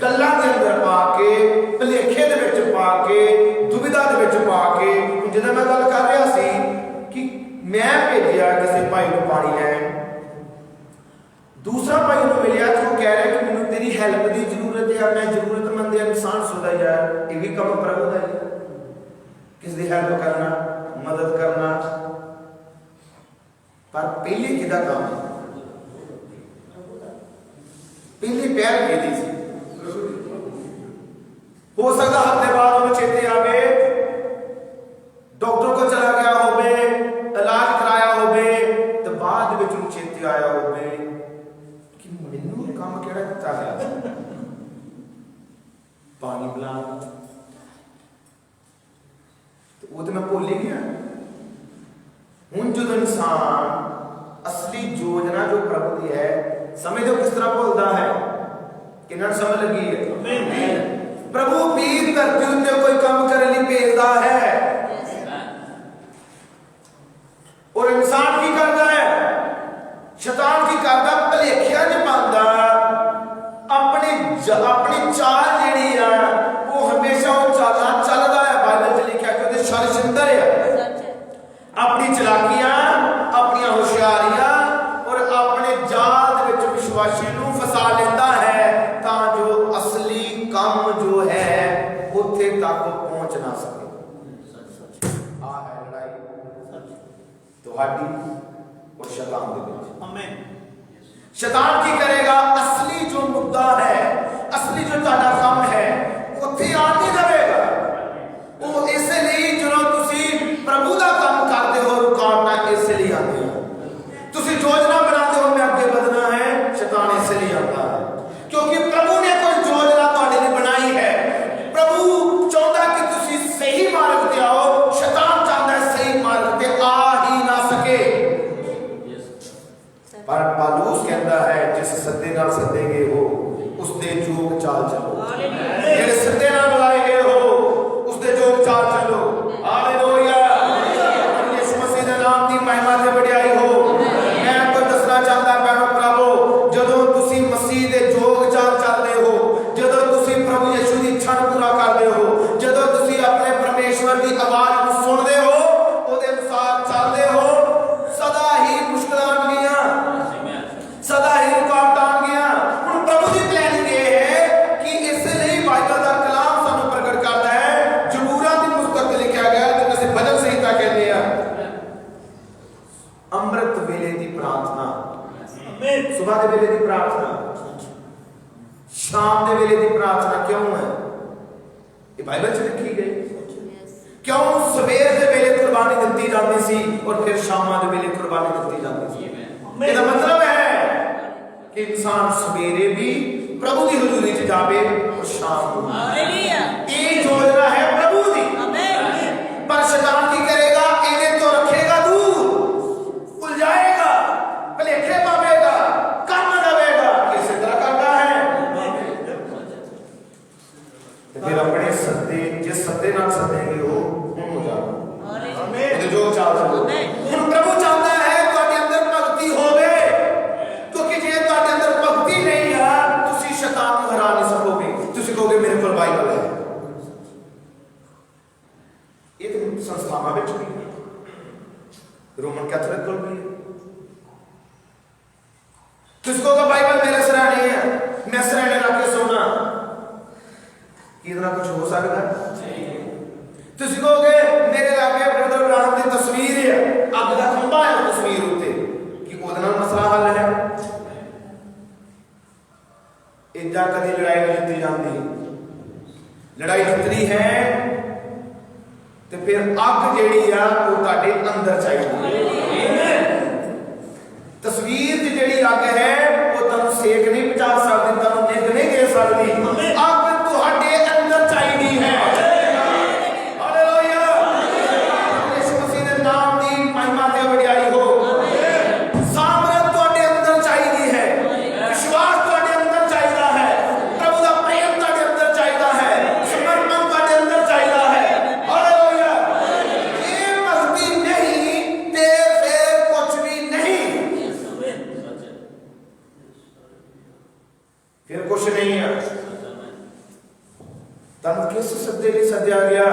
गल्लां दे अंदर पा के, भलेखे दे विच पा के, दुविधा दे विच पा के। जिद्दां मैं गल कर रहा सी कि मैं भेजिया किसी भाई को पानी लैन, दूसरा भाई को मिलिया तो कह रहा है कि मैनू तेरी हेल्प की जरूरत है, मैं जरूरतमंद इंसान सुनता यार, ये भी काम प्रभु का है, किसी की हेल्प करना, मदद करना। पर पहले किदा काम है? पहले पहल की सी हो सकता हफ्ते बाद वो चेते आवे, डॉक्टर को चला गया होवे, इलाज कराया होवे, तो बाद में चेते आया होवे कि मैनू काम केड़ा किया गया, पानी पिला, तो वो तो मैं भुल ही गया। हुण जो इंसान असली योजना जो प्रभु की है, समझ दो किस तरह भूलता है, कि समझ लगी है। प्रभु भी धरती उत्ते कोई काम करने लिए भेजता है, और इंसान की करता है, शैतान की करता भलेखिया च पांदा, अपनी चाल जिहड़ी है वो हमेशा वो चालां चलदा है। बाइबल च लिखा कि ਉਹਦੇ ਛਲ ਛਿੰਦਰ है, अपनी चलाकियां, अपनी होशियारियां और अपने जाल दे विच विश्वासी नूं फसा लेंदा है, तां जो असली काम जो है उत्थे तक पहुंच ना सके। आ है लड़ाई तुहाडी और शैतान दे विच। आमीन। शैतान की करेगा, असली जो मुद्दा है, असली जो तुहाडा काम है उत्थे आण नहीं देवेगा। वो इसलिए जो तुसी प्रभु दा काम करते हो, रुकावटां इसलिए आती हैं। तुसी योजना बनाते हो मैं आगे बढ़ना है, शैतान इसलिए आता है क्योंकि प्रभु ने कोई योजना तुहाडे लिए बनाई है। प्रभु चाहता कि तुसी सही मार्ग ते आओ, शैतान चाहता है सही मार्ग ते आ ही ना सके। पर पौलुस कहता है जिस सद्दे नाल सद्दे गए हो उसदे जोग चाल चलो, जेड़े सद्दे नाल बुलाए गए हो उसदे जोग चाल चलो। हालेलुया, यीशु मसीह दे नाम दी महिमा ते वडियाई हो। मैं आपको दसना चाहता भैणो भरावो, जदों तुसी मसीह दे जोग चाल चलदे हो, जदों तुसी प्रभु यीशु दी इच्छा नूं पूरा करदे हो, जदों तुसी अपने परमेश्वर दी आवाज नूं सुनदे हो, ओदे अनुसार चलदे हो, सदा ही मुश्किलां आउणगीਆਂ, सदा ही रुकावटां आउणगीਆਂ। हुण प्रभु दी प्लानिंग ये है कि इसलिए बाइबल दा कलाम सानूं प्रगट करदा है। जबूरां दी पुस्तक ते लिखिया गया जिन्हें ਅਸੀਂ भजन संहिता कहते हैं, अमृत वेले दी प्रार्थना, सुबह के वेले दी प्रार्थना, शाम के वेले दी प्रार्थना क्यों है? ये बाइबल च लिखी गई। क्यों सवेर के वेले कुर्बानी दी जाती सी और फिर शाम के वेले कुर्बानी दी जाती सी? इसका मतलब है कि इंसान सवेरे भी प्रभु की हुजूरी च जावे और शाम को। ये योजना है प्रभु दी। पर शैतान की करेगा, इन्हें तो रखेगा दूर, उलझाएगा, भलेखे पावेगा, काम देवेगा, किसी तरह करता है। फिर अपने सद्दे जिस सद्दे नाल सद्देंगे हो उन हो जाओ। आमीन। जो चाल चलो। हुण प्रभु चाहता है तुहाडे अंदर भक्ति होवे, क्योंकि जे तुहाडे अंदर भक्ति नहीं है तुसी शैतान नूं हरा नहीं सकोगे। तुसी कहोगे मेरे कोल बाइबल है, ये तो संस्थावां विच भी रोमन कैथोलिक कोल भी है। तुसी कहोगे बाइबल मेरे सराहने है, मैं सराहने रख के सोना, इतना कुछ हो सकता है? तुसी कहोगे मेरे लागे ब्रदर ब्राह्मण की तस्वीर है, अग का खंबा है तस्वीर उत्ते, कि ਉਹਦੇ ਨਾਲ मसला हल है। इदा कभी लड़ाई नहीं जितनी जाती, लड़ाई जितनी है तो फिर अग जिहड़ी आ वो तुहाडे अंदर चाहिए। तस्वीर की जिहड़ी अग है वो तुहानूं सेक नहीं पहुंचा सकती, तुहानूं निग नहीं दे सकती। अग तुहाडे अंदर चाहिए है। हालेलुया, यीशु मसीह दे नाम दी महिमा ते वडियाई हो। सामर्थ तुहाडे अंदर चाहिए है, विश्वास तुहाडे अंदर चाहिए है, प्रभु दा प्रेम तुहाडे अंदर चाहिए है, समर्पण तुहाडे अंदर चाहिए है। हालेलुया, ये भक्ति नहीं ते फिर कुछ भी नहीं, फिर कुछ नहीं है। तन किस सद्दे लिए सद्या गया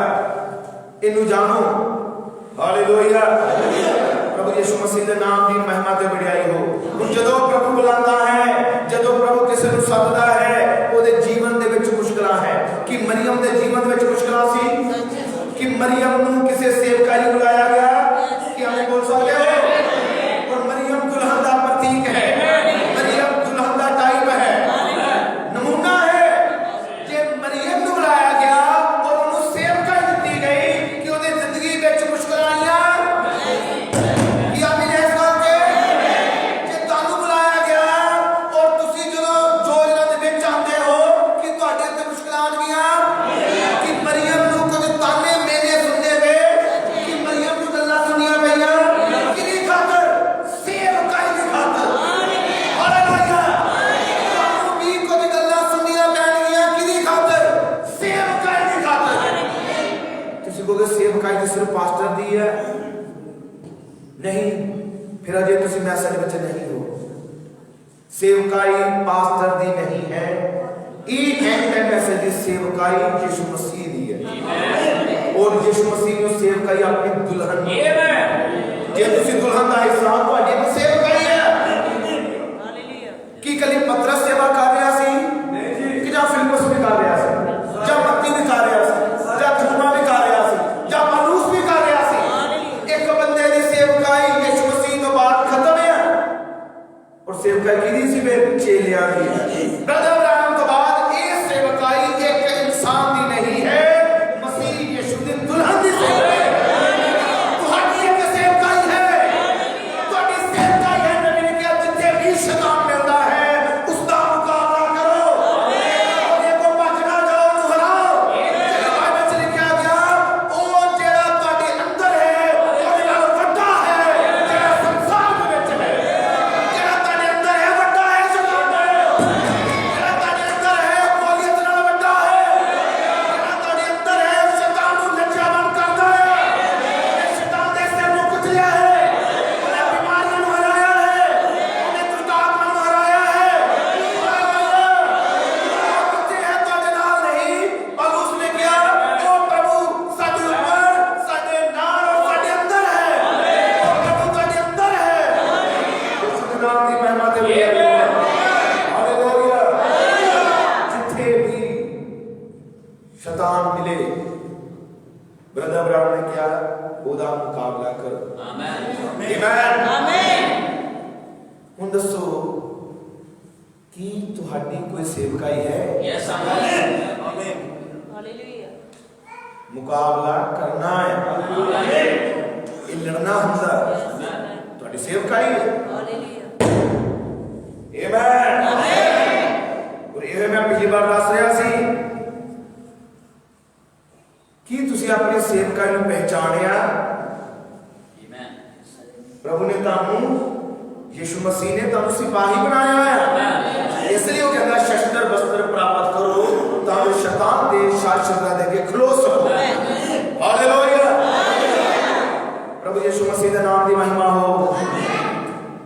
इनू जानो। हालेलुया, प्रभु यीशु मसीह के नाम की महिमा ते वडियाई हो। हुण जदों प्रभु बुलांदा है, जदों प्रभु किसी नूं सददा है, ओदे जीवन दे विच मुश्किलां है। कि मरियम दे जीवन विच मुश्किलां सी, कि मरियम नूं किसी सेवकाई बुलाया गया, कि हमें बोल सकते हो? और मरियम दुल्हन दा प्रतीक है, मरियम दुल्हन दा टाइप है, नमूना है। जे मरियम नूं बुलाया गया सिर्फ पास्टर दी है? नहीं, फिर अजे तुम मैसेज में नहीं हो। सेवकाई पास्टर दी नहीं है, ये मैसेज की सेवकाई यीशु मसीह दी है। और यीशु मसीह ने सेवकाई अपनी दुल्हन जे तुम दुल्हन का हिस्सा हो, सेवकाई है कि कली पतरस सेवा कर रहा सी कि जा फिलिप्पुस भी कर रहा सी, जा मत्ती भी कर रहा सी, जा थोमा भी कर रहा सी, जा पौलुस भी कर रहा सी। एक बंदे की सेवकाई यीशु मसीह तो बाद खत्म है और सेवकाई किदी सी फिर चेलियां दी। ब्रदर अब्राहम तो बाद ये सेवकाई एक इंसान दी नहीं है, मसीह यीशु दी दुल्हन दी सेवकाई मुकाबला करना है, लड़ना होता है, सेवकाई है। और ये मैं पिछली बार दस रहा सी कि तुसी अपनी सेवकाई को पहचानिया। प्रभु ने तानू यीशु मसीह ने तानू सिपाही बनाया है, इसलिए वो कहता है शस्त्र वस्त्र प्राप्त करो ताकि शैतान दे शासना दे के खलो सको। हालेलुया, प्रभु यीशु मसीह का नाम दी महिमा हो।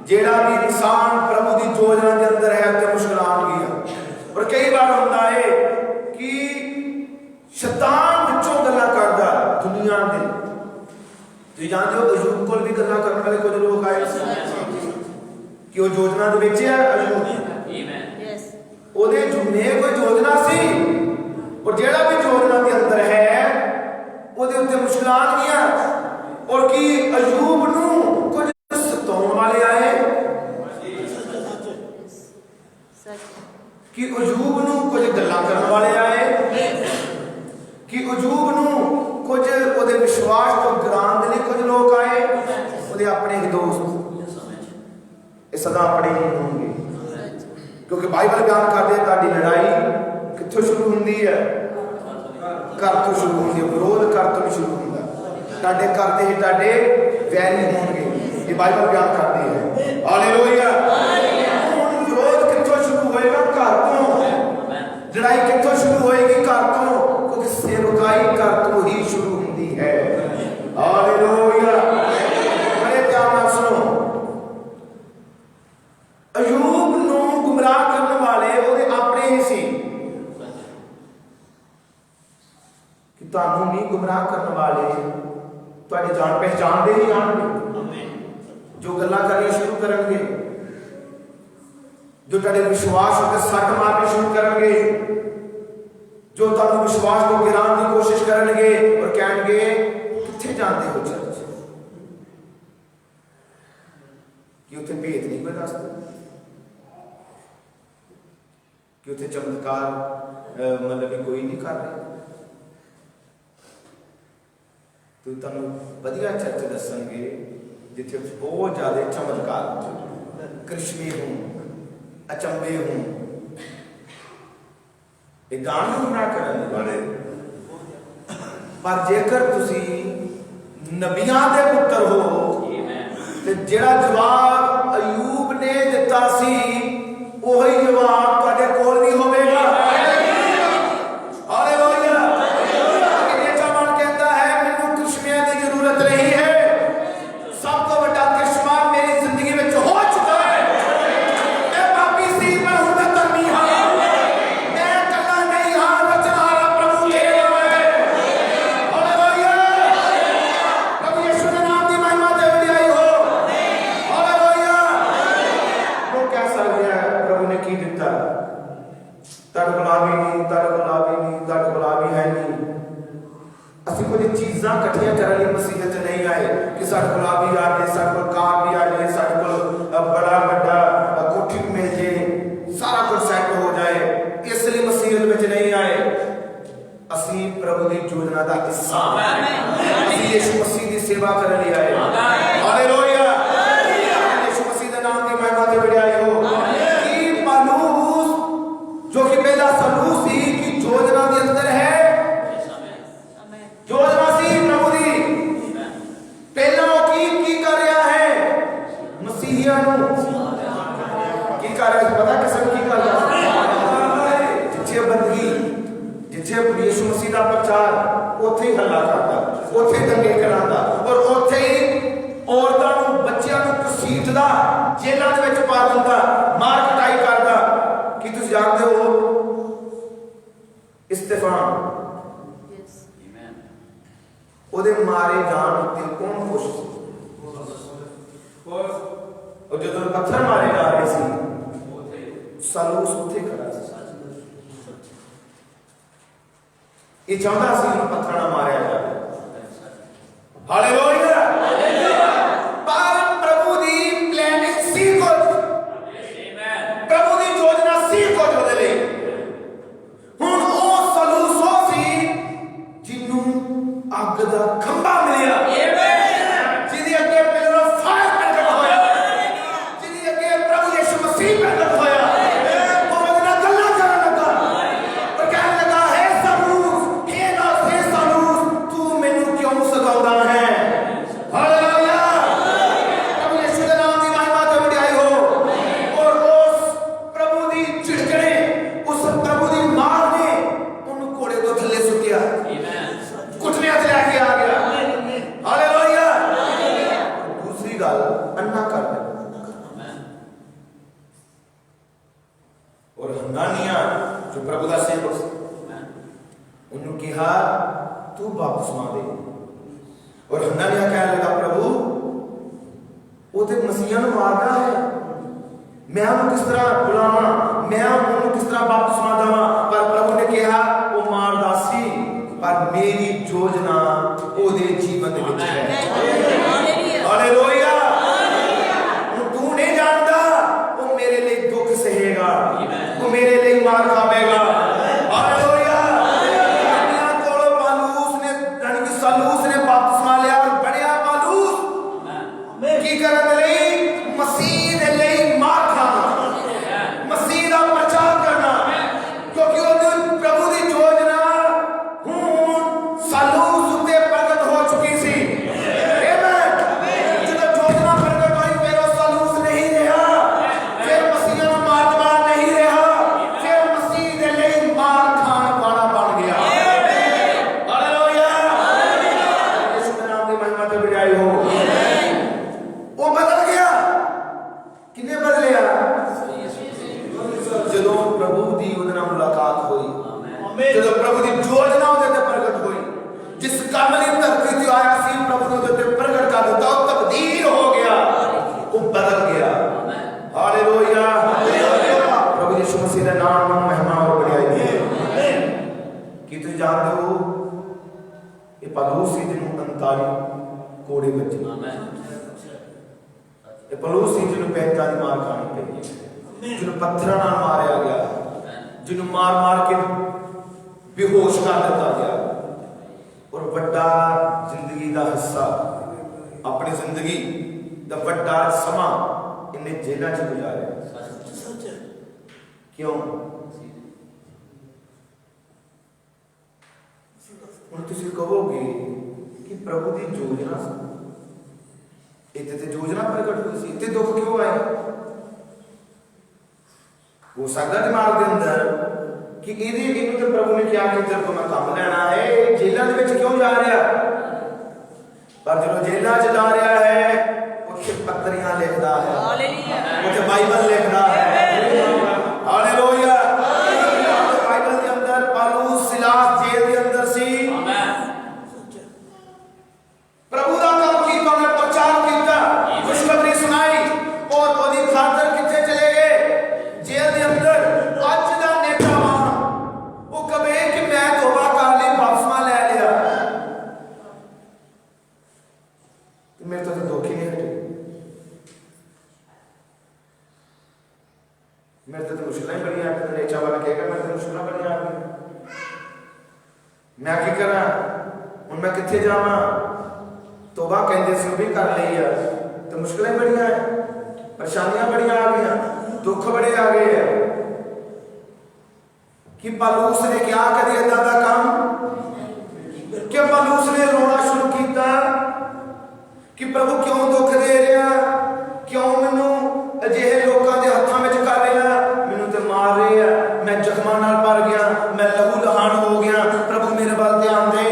जेड़ा भी इंसान प्रभु की योजना के अंदर है तो मुश्किल आ गई। और कई बार होता है कि शैतान विचों गल्लां करदा दुनिया दे। तुसीं जानते हो अयूब कोल भी गल्लां करने वाले कुछ लोग आए कि वो योजना दे विच है। अयूब ओदे जुम्मे कोई योजना सी और जेड़ा भी योजना के अंदर है ओदे उत्ते मुश्किलां आ गईयां और कि अयूब नूं कुछ सताउण वाले आए कि अयूब नूं कुछ गल्लां करने वाले आए कि अयूब नूं कुछ ओदे विश्वास को गिराण दे लई कुछ लोग आए। ओदे अपने ही दोस्त ये सदा अपने ही होंगे, क्योंकि बाइबल बयान करदी है ताडी लड़ाई कित्थों शुरू हुंदी है? घर तो शुरू होंगे। विरोध घर तो शुरू होंगे, ताडे घर दे ही ताडे वैरी होंगे, ये बाइबल बयान करती है। हालेलुया, विरोध कित्थों शुरू होएगा? घर तो। लड़ाई कित्थों शुरू होएगी? घर तो, क्योंकि सेवकाई घर तो ही शुरू होती है। हालेलुया, बड़े ध्यान नाल सुनो। अयूब नूं गुमराह करने वाले ओदे अपने ही सी कि तुहानू नहीं गुमराह करने वाले तुहाडी जान पहचान दे ही आउणगे, जो गल्लां करनी शुरू करनगे, जो तुहाडे विश्वास उत्ते सट मारनी शुरू करनगे, जो तुहानू विश्वास को गिराने की कोशिश करनगे और कहणगे कित्थे जांदे हो चर्च कि उत्थे भेद नहीं कोई दसदा कि उत्थे चमत्कार मतलब कोई नहीं कर रहा। तो तुहानू वधिया चर्च दसणगे जिथे बहुत ज्यादा चमत्कार करिश्मे हों, अचंभे हों, गान गुमराह करने वाले। पर जेकर तुसी नबियां दे पुत्र हो ते जेड़ा जवाब अयूब ने दिता सी वही जवाब तुहाडे कोल नहीं होवेगा। हालेलुया, ये जवान कहता है मैनू करिश्मे दी ਅਸੀਂ ਕੋਈ ਚੀਜ਼ਾਂ ਇਕੱਠੀਆਂ ਕਰਨ ਲਈ ਮਸੀਹਤ 'ਚ ਨਹੀਂ ਆਏ ਕਿ ਸਾਡੇ ਕੋਲ ਆ ਵੀ ਆ ਜਾਏ, ਸਾਡੇ ਕੋਲ ਕਾਰ ਵੀ ਆ ਜਾਏ, ਸਾਡੇ ਕੋਲ ਬੜਾ ਵੱਡਾ ਕੋਠੀ ਮਿਲ ਜੇ, ਸਾਰਾ ਕੁਝ ਸੈੱਟ ਹੋ ਜਾਏ, ਇਸ ਲਈ ਮਸੀਹਤ ਵਿੱਚ ਨਹੀਂ ਆਏ। ਅਸੀਂ ਪ੍ਰਭੂ ਦੀ ਯੋਜਨਾ ਦਾ ਹਿੱਸਾ ਅਸੀਂ ਯਿਸੂ ਮਸੀਹ ਦੀ ਸੇਵਾ ਕਰਨ ਲਈ ਆਏ। ਹਾਲੇਲੂਇਆ, ਯਿਸੂ ਮਸੀਹ ਦੇ ਨਾਮ ਦੀ ਮਹਿਮਾ ਤੇ ਵਡਿਆਈ ਹੋ। ਕਿ ਪੌਲੁਸ ਜੋ ਕਿ ਪਹਿਲਾ ਸਲੂਕ ਸੀ ਕਿ ਯੋਜਨਾ ਦੇ ਅੰਦਰ ਹੈ, ਯੋਜਨਾ ਸੀ ਪ੍ਰਭੂ ਦੀ। ਪਹਿਲਾਂ ਉਹ ਕੀ ਕਰ ਰਿਹਾ ਹੈ? ਮਸੀਹੀਆਂ ਨੂੰ ਕੀ ਕਰ ਰਿਹਾ? ਪਤਾ ਕਿਸੇ ਨੂੰ ਕੀ ਕਰ ਰਿਹਾ? ਜਿੱਥੇ ਬੰਦਗੀ, ਜਿੱਥੇ ਯਿਸੂ ਮਸੀਹ ਦਾ ਪ੍ਰਚਾਰ, ਉੱਥੇ ਹੀ ਹੱਲਾ ਕਰਦਾ, ਉੱਥੇ ਹੀ ਦੰਗੇ ਕਰਾਉਂਦਾ, ਔਰ ਉੱਥੇ ਹੀ ਔਰਤਾਂ ਨੂੰ, ਬੱਚਿਆਂ ਨੂੰ ਘਸੀਟਦਾ, ਜੇਲ੍ਹਾਂ ਦੇ ਵਿੱਚ ਪਾ ਦਿੰਦਾ, ਮਾਰ ਕਟਾਈ ਕਰਦਾ। ਕੀ ਤੁਸੀਂ ਜਾਣਦੇ ਹੋ ਇਸਤਫਾਨ ਉਹਦੇ ਮਾਰੇ ਜਾਣ ਉੱਤੇ ਕੌਣ ਖੁਸ਼ ਸੀ? ਉਹ ਜਦੋਂ ਪੱਥਰ ਮਾਰੇ ਜਾ ਰਹੇ ਸੀ, ਸਲੂਸ ਉੱਥੇ ਖੜਾ ਸੀ। ਇਹ ਚਾਹੁੰਦਾ ਸੀ ਕਿ ਪੱਥਰ ਨਾ ਮਾਰਿਆ ਜਾਵੇ। ਹਾਲੇਲੂਇਆ। ਪਰ ਪ੍ਰਭੂ ਦੀ ਪਲੈਨਿੰਗ ਸੀ ਕੁਝ, ਪ੍ਰਭੂ ਦੀ ਯੋਜਨਾ ਸੀ ਕੁਝ ਉਹਦੇ ਲਈ। ਹੁਣ ਉਹ ਸਲੂਸ ਉਹ ਸੀ ਜਿਹਨੂੰ ਅੱਗ ਦਾ ਖੰਭਾ ਮਿਲਿਆ, ਜਿਹਦੇ ਅੱਗੇ ਪਿਲਰ ਆਫ ਫਾਇਰ ਪ੍ਰਗਟ ਹੋਇਆ, ਜਿਹਦੇ ਅੱਗੇ ਪ੍ਰਭੂ ਯਿਸੂ ਮਸੀਹ ਪ੍ਰਗਟ ਹੋਇਆ। ਉਹ ਉਹਦੇ ਨਾਲ ਗੱਲਾਂ ਕਰਨ ਲੱਗਾ, ਪਰ ਕਹਿਣ ਲੱਗਾ, ਹੈ ਸਲੂਸ, ਹੈ ਸਲੂਸ, ਤੂੰ ਮੈਨੂੰ ਕਿਉਂ ਸਤਾਉਂਦਾ ਹੈ? ਹਾਲੇਲੂਇਆ, ਪ੍ਰਭੂ ਯਿਸੂ ਦੇ ਨਾਮ ਦੀ ਮਹਿਮਾ ਤੇ ਵਡਿਆਈ ਹੋ। ਔਰ ਉਸ ਪ੍ਰਭੂ ਦੀ ਝਿੜਕਣੇ, ਉਸ ਪ੍ਰਭੂ ਦੀ ਮਾਰ ਨੇ ਉਹਨੂੰ ਘੋੜੇ ਤੋਂ ਥੱਲੇ ਸੁੱਟਿਆ, ਘੁਟਨਿਆਂ ਤੇ ਲੈ ਕੇ ਆ ਗਿਆ। ਹਾਲੇਲੂਇਆ। ਦੂਸਰੀ ਗੱਲ, ਅੰਨਾ ਕਰ ਦਿੱਤਾ। ਔਰ ਹਨਾਨੀਆਂ ਜੋ ਪ੍ਰਭੂ ਦਾ ਸੇਵਕ ਸੀ, ਉਹਨੂੰ ਕਿਹਾ ਤੂੰ ਬਪਤਿਸਮਾ ਦੇ। ਔਰ ਹਨਾਨੀਆਂ ਕਹਿਣ ਲੱਗਾ, ਪ੍ਰਭੂ ਉਹ ਤੇ ਮਸੀਹਾਂ ਨੂੰ ਮਾਰਦਾ ਹੈ, ਮੈਂ ਉਹਨੂੰ ਕਿਸ ਤਰ੍ਹਾਂ ਬੁਲਾਵਾਂ, ਮੈਂ ਉਹਨੂੰ ਕਿਸ ਤਰ੍ਹਾਂ ਬਪਤਿਸਮਾ ਦੇਵਾਂ? ਪਰ ਪ੍ਰਭੂ ਨੇ ਕਿਹਾ ਉਹ ਮਾਰਦਾ ਸੀ, ਪਰ ਮੇਰੀ ਯੋਜਨਾ ਉਹਦੇ ਜੀਵਨ ਦੇ ਵਿੱਚ ਹੈ। ਹਾਲੇਲੂਇਆ। ਹੁਣ ਤੂੰ ਨਹੀਂ ਜਾਣਦਾ, ਉਹ ਮੇਰੇ ਲਈ ਦੁੱਖ ਸਹੇਗਾ, ਉਹ ਮੇਰੇ ਲਈ ਮਾਰ ਖਾਵੇਗਾ। ਹਾਲੇਲੂਇਆ। ਦੁਨੀਆ ਕੋਲ ਪੌਲੁਸ ਨੇ, ਯਾਨੀ ਕਿ ਸਲੂਸ ਨੇ ਬਪਤਿਸਮਾ ਲਿਆ ਔਰ ਬਣਿਆ ਪੌਲੁਸ। ਕੀ ਕਰਨ ਲਈ? ਮਸੀਹ ਦੇ ਲਈ ਮਾਰ ਖਾਣਾ, ਮਸੀਹ ਦਾ ਪ੍ਰਚਾਰ ਕਰਨਾ, ਕਿਉਂਕਿ ਉਹ ਪ੍ਰਭੂ ਦੀ ਯੋਜਨਾ ਸਲੂਸ ਉੱਤੇ ਪ੍ਰਗਟ ਹੋ ਚੁੱਕੀ ਸੀ। ਆਮੇਨ। ਜਦੋਂ ਯੋਜਨਾ ਪ੍ਰਗਟ ਹੋਈ, ਫਿਰ ਉਹ ਸਲੂਸ ਨਹੀਂ ਰਿਹਾ, ਫਿਰ ਮਸੀਹਾਂ ਨੂੰ ਮਾਰਨ ਵਾਲਾ ਨਹੀਂ ਰਿਹਾ, ਫਿਰ ਮਸੀਹ ਦੇ ਲਈ ਮਾਰ ਖਾਣ ਵਾਲਾ ਬਣ ਗਿਆ। ਹਾਲੇਲੂਇਆ। ਯਿਸੂ ਦੇ ਨਾਮ ਦੀ ਮਹਿਮਾ ਤੇ ਵਡਿਆਈ ਹੋ। ਉਹ ਬਦਲ ਗਿਆ। ਕਿੰਨੇ ਬਦਲਿਆ? ਜਦੋਂ ਪ੍ਰਭੂ ਦੀ ਉਹਦੇ ਨਾਲ ਮੁਲਾਕਾਤ ਹੋਈ, ਜਦੋਂ ਪ੍ਰਭੂ ਦੀ ਯੋਜਨਾ ਉਹਦੇ ਤੇ ਪ੍ਰਗਟ ਹੋਈ, ਜਿਸ ਕੰਮ ਲਈ ਧਰਤੀ ਤੇ ਆਇਆ ਸੀ, ਪ੍ਰਭੂ ਨੇ ਉਹਦੇ ਤੇ ਪ੍ਰਗਟ ਕਰ ਦਿੱਤਾ, ਉਹ ਤਬਦੀਲ ਹੋ ਗਿਆ, ਉਹ ਬਦਲ ਗਿਆ। ਹਾਲੇਲੂਇਆ। ਪ੍ਰਭੂ ਯਿਸੂ ਮਸੀਹ ਦੇ ਨਾਮ ਨੂੰ ਮਹਿਮਾ ਔਰ ਵਡਿਆਈ ਹੈ। ਕੀ ਤੁਸੀਂ ਜਾਣਦੇ ਹੋ ਇਹ ਪੌਲੁਸ ਸੀ ਜਿਹਨੂੰ 39 ਕੋੜੇ ਵੱਜੇ? ਇਹ ਪੌਲੁਸ ਸੀ ਜਿਹਨੂੰ 45 ਮਾਰ ਖਾਣੀ ਪਈ, ਜਿਹਨੂੰ ਪੱਥਰਾਂ ਨਾਲ ਮਾਰਿਆ ਗਿਆ, ਜਿਹਨੂੰ ਮਾਰ ਮਾਰ ਕੇ ਬੇਹੋਸ਼ ਕਰ ਦਿੱਤਾ ਗਿਆ। ਔਰ ਵੱਡਾ ਜ਼ਿੰਦਗੀ ਦਾ ਹਿੱਸਾ, ਆਪਣੀ ਜ਼ਿੰਦਗੀ ਦਾ ਵੱਡਾ ਸਮਾਂ ਇਹਨੇ ਜੇਲ੍ਹਾਂ 'ਚ ਗੁਜ਼ਾਰਿਆ। ਕਿਉਂ? ਹੁਣ ਤੁਸੀਂ ਕਹੋਗੇ ਕਿ ਪ੍ਰਭੂ ਦੀ ਯੋਜਨਾ ਸੀ, ਇੱਥੇ ਤੇ ਯੋਜਨਾ ਪ੍ਰਗਟ ਹੋਈ ਸੀ, ਇੱਥੇ ਦੁੱਖ ਕਿਉਂ ਆਏ? ਹੋ ਸਕਦਾ ਦਿਮਾਗ ਦੇ ਅੰਦਰ ਕਿ ਇਹਨੂੰ ਤੇ ਪ੍ਰਭੂ ਨੇ ਕਿਹਾ ਕਿ ਤੇਰੇ ਤੋਂ ਮੈਂ ਕੰਮ ਲੈਣਾ ਹੈ, ਜੇਲ੍ਹਾਂ ਦੇ ਵਿੱਚ ਕਿਉਂ ਜਾ ਰਿਹਾ? ਪਰ ਜਦੋਂ ਜੇਲ੍ਹਾਂ 'ਚ ਜਾ ਰਿਹਾ ਹੈ, ਉੱਥੇ ਪੱਤਰੀਆਂ ਲਿਖਦਾ ਹੈ, ਉੱਥੇ ਬਾਈਬਲ ਲਿਖਦਾ ਹੈ। ਹਾਲੇਲੂਇਆ। ਬਾਈਬਲ ਦੇ ਅੰਦਰ ਪੌਲੁਸ ਸਿਲਾਸ ਜੇਲ੍ਹ ਦੇ ਅੰਦਰ ਸੀ, ਪ੍ਰਭੂ ਦਾ ਕੰਮ ਕੀਤਾ, ਉਹਨੇ ਪ੍ਰਚਾਰ ਕੀਤਾ, ਖੁਸ਼ਖਬਰੀ ਸੁਣਾਈ, ਔਰ ਉਹਦੀ ਖਾਤਰ ਕਿੱਥੇ ਚਲੇ ਗਏ? ਜੇਲ੍ਹ ਦੇ ਅੰਦਰ। ਅੱਜ ਦਾ ਨੇਤਾਵਾਨ ਉਹ ਕਹੇ ਕਿ ਮੈਂ ਤੋਬਾ ਕਰ ਲਈ, ਬਪਤਿਸਮਾ ਲੈ ਲਿਆ, मुश्किलें बड़ियां आ गई। नेचा वाला कहेगा मैं तो मुश्किलें बड़ियां आ गई, मैं की करा हुण, मैं कित्थे जावां। तोबा कहंदे सी भी कर लई आ, तो मुश्किलें बड़ियां है, परेशानियां बड़ियां आ गई, दुख बड़े आ गए हैं। कि पौलुस ने क्या कदी इदां दा काम कि पौलुस ने रोना शुरू किया कि प्रभु क्यों दुख दे रहा, क्यों मैनू अजिहे लोगों के हत्थों में कर रहा, मैनू तो मार रहे हैं, मैं जख्मां नाल भर गया, मैं लहू लहान हो गया, प्रभु मेरे वाल ध्यान दे।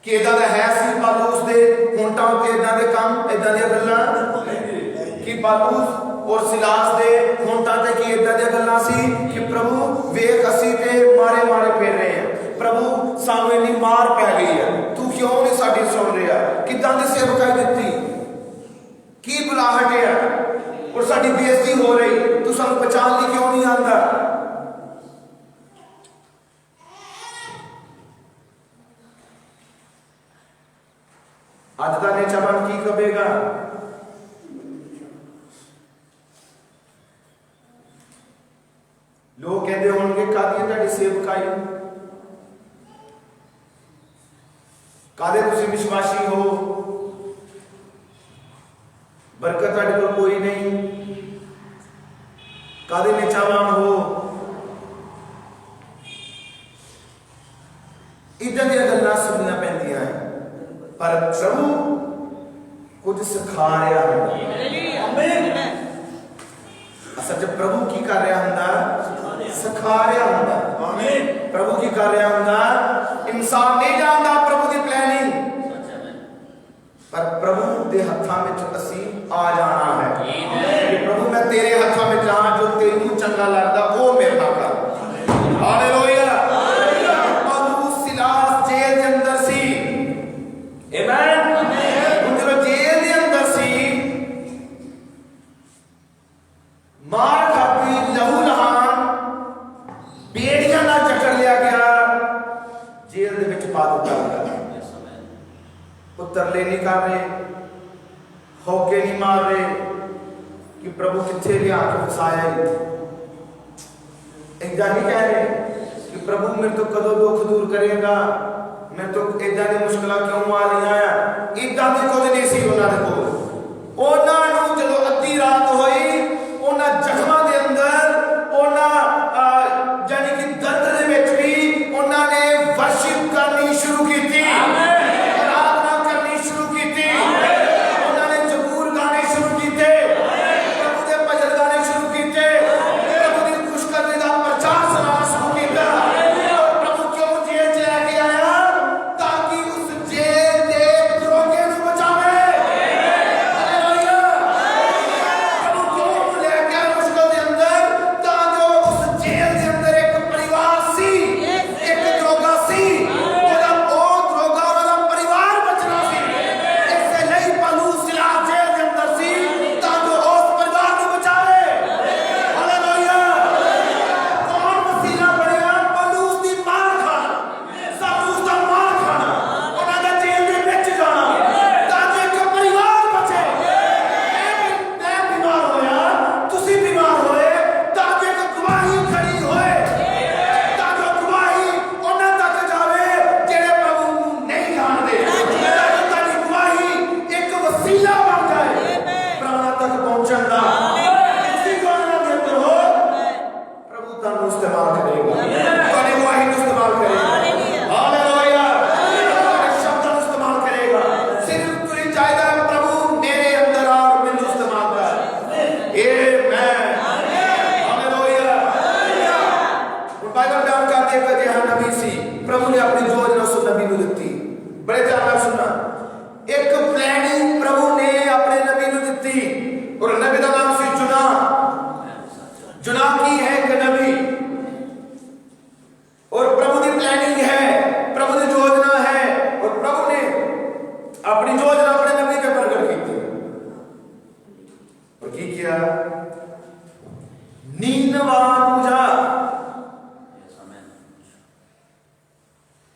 कि इदां दा है सी पौलुस दे होंठां उत्ते इदां दे काम, इदां दी गल्लां कि पौलुस और सिलास दे होंठां ते की इदां दी गल्लां सी कि प्रभु वेख असीं ते मारे मारे फिर रहे हैं, प्रभु सानू इन्नी मार पै गई है, तू क्यों नहीं साडी सुन रहा, किदां दी सेवकाई दित्ती, की बुलाहट है और साडी बेइज्जती हो रही, तू सानू पहचान ली क्यों नहीं आंदा। अज का नेचापन की कहेगा, लोग कहते होंगे कादी तुहाडी सेवकाई, कादे तुसीं विश्वासी हो, बरकत तुहाडे कोल कोई नहीं, कादे निचावान हो, इदां दी गल्लां सुननियां पैंदियां हैं। पर प्रभु कुछ सिखा रहा है। असल जब प्रभु की कर रहा हुंदा, सिखा रहा हुंदा, प्रभु की कर रहा हुंदा। इंसान नहीं जानता प्रभु की प्लानिंग, पर प्रभु के हत्थों में असी आ जाना है कि प्रभु मैं तेरे हत्थों में जाना, जो तेनू चंगा लगता वो मेरे नाल कर। हालेलुया। पौलुस सिलास जेल के अंदर सी, आमीन, उनके जेल के अंदर सी, मार खाती, लहू लहान, बेड़ियां नाल जकड़ लिया गया, जेल दे विच पा दित्ता गया। तरले नहीं कर रहे, होके नहीं मार रहे कि प्रभु किथे लिया के फसाया ही, इदा नहीं कह रहे कि प्रभु मेरे तो कदों दुख दूर करेगा, मैं तो इदा दी मुश्किलां क्यों आ रही हैं, इदा दी कुछ नहीं सी उन्हां दे कोल। उन्हां नूं जदों अद्धी रात होई, उन्हां जख्मां दे अंदर उन्हां यानी कि दर्द दे विच भी उन्हां ने वर्शिप करनी शुरू की, आराधना करनी शुरू की, उन्हां ने जबूर गाने शुरू किए, प्रभु दे भजन गाने शुरू किए, प्रभु दी खुशखबरी दा प्रचार सुनाना शुरू किया। प्रभु क्यों जेल च लेके आया, ताकि उस जेल दे दरोगे नूं बचावे। हालेलुया। प्रभु क्यों लेके आया मुश्किल दे अंदर, तां जो उस जेल दे अंदर एक परिवार सी, एक दरोगा सी, ओदा ओ दरोगा वाला परिवार बचना सी। इससे नहीं पौलुस सिलास जेल के अंदर सी, तां जो उस परिवार नूं बचावे। हालेलुया। कौन वसीला बनिया, पौलुस दी मार खाना, सालूस दा मार खाना, उन्हां दा जेल दे विच जाना, तां जो एक परिवार बचे। मैं बीमार होया, तुसी बीमार होए, तां जो एक गवाही खड़ी होए, तां जो गवाही उन्हां तक जावे जेड़े प्रभु नूं नहीं जानदे, तां जो ताडी गवाही एक वसीला बन जाए प्राणा तक पहुंचण दा। तुसी गवाही दे अंदर हो, प्रभु तुहानूं इस्तेमाल करेगा, तुहाडी गवाही नूं इस्तेमाल करेगा। हालेलुया। तुहाडे शब्दां नूं इस्तेमाल करेगा। सिर्फ तुरी चाहता है प्रभु मेरे अंदर आ और मैनूं इस्तेमाल कर। आमीन। हालेलुया। हुण बाइबल बयान करदी है कि जिहा नबी सी, प्रभु ने अपनी योजना उस नबी नूं दित्ती। बड़े ध्यान नाल सुनना, एक प्लानिंग प्रभु ने अपने नबी नूं दित्ती और नबी दा नाम सी जुना। जुना की है एक नबी, और प्रभु की प्लानिंग है, प्रभु की योजना है, और प्रभु ने अपनी योजना अपने नबी के प्रकट की और की किया, नीनवा नूं जा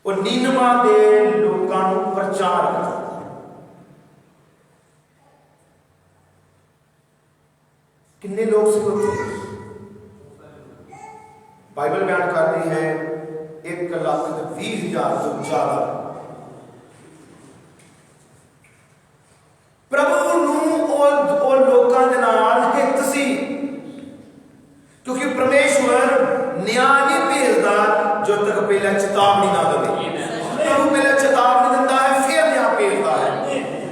और नीनवा दे लोकां नूं प्रचार कर कि कितने लोग से होते? बाइबल बयान करती है 1,20,000 तो ज्यादा। प्रभु और लोगों के नाल हित सी, क्योंकि परमेश्वर न्याय नहीं भेजता जो तक पहले चेतावनी ना दे। प्रभु पहले चेतावनी देता है, फिर न्याय भेजता है।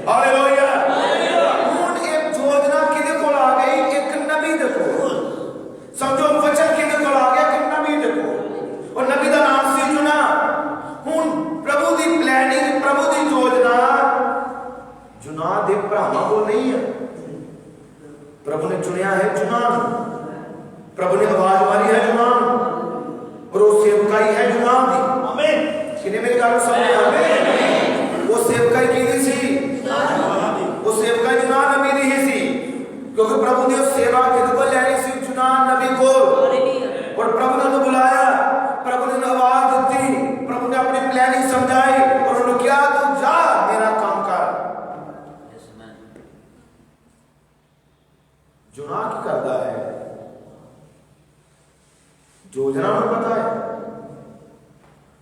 हालेलुया। हुण एक योजना किदे कोल आ गई? एक नबी दे कोल। समझो वचन किदे कोल आ गया? एक नबी दे कोल, और नबी दा नाम सी जुना। हुण प्रभु दी प्लानिंग, प्रभु दी योजना जुना दे भरावां कोल नहीं है। प्रभु ने चुनिया है जुना, प्रभु ने आवाज मारी है जुना, और वो सेवकाई है जुना दी। आमीन। किने मेरी गल समझे? आमीन। वो सेवकाई की सी, वो सेवकाई जुना नबी दी ही सी, क्योंकि प्रभु ने सेवा किदे को लेनी सी? जुना नबी को। और प्रभु ने उन्हें बुलाया, प्रभु ने आवाज दी, प्रभु ने अपनी प्लानिंग समझाई, और उन्होंने क्या? तू जा मेरा काम कर। जुना की करता है? योजना उन्हें पता है,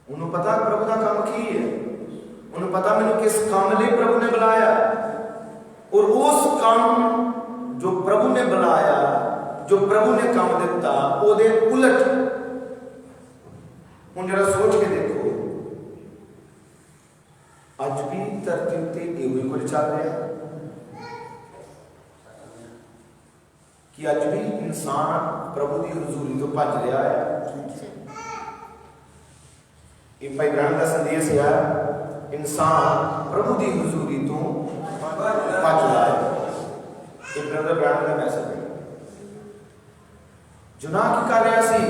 उन्हें पता प्रभु का काम की है, उन्हें पता मैंने किस काम लिए प्रभु ने बुलाया, और उस काम जो प्रभु ने बुलाया, जो प्रभु ने काम दिता, ओदे उलट हुण जरा सोच के देखो, अज भी धरती उत्ते इहो कुछ चल रहा है कि अज भी इंसान प्रभु की हजूरी तो भज रहा है। ये भाई ब्रह्म का संदेश है, इंसान प्रभु की हजूरी तो भज रहा है। ये ब्रदर ब्रह्म का मैसेज है। जुना की कर रहा सी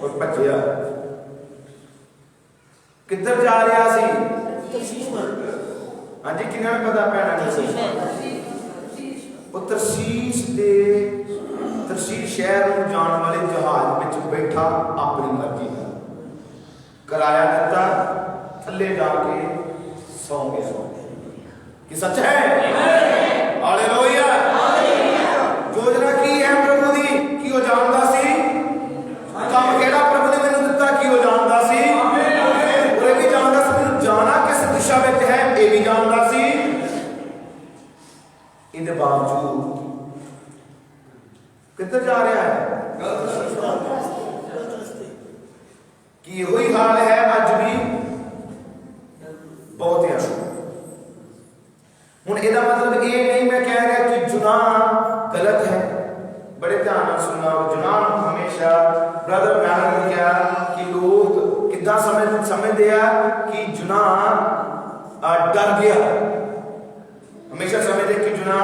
और भजया, किधर जा रहा सी? हाँ जी, किन्ना पता भैन? तरसीश शहर में जाने वाले जहाज में बैठा अपनी मर्जी का किराया दिता, थले जाके सौ गया। कि सच है? हालेलुया। योजना की है प्रभु दी कि वो जानता सी काम केड़ा प्रभु ने मैनू दिता, कि वो जानता सी, और ये भी जानता सी मैनू जाना किस दिशा में है, ये भी जानता सी। इनके बावजूद किधर जा रहा है? कि वही हाल है अज भी बहुत है। हुण एदा मतलब ये नहीं मैं कह रहा कि जुना गलत है, बड़े ध्यान से सुनना। जुना हमेशा ब्रदर मैंने क्या कि लोग कितना समझते हैं कि जुना डर गया, हमेशा समझते कि जुना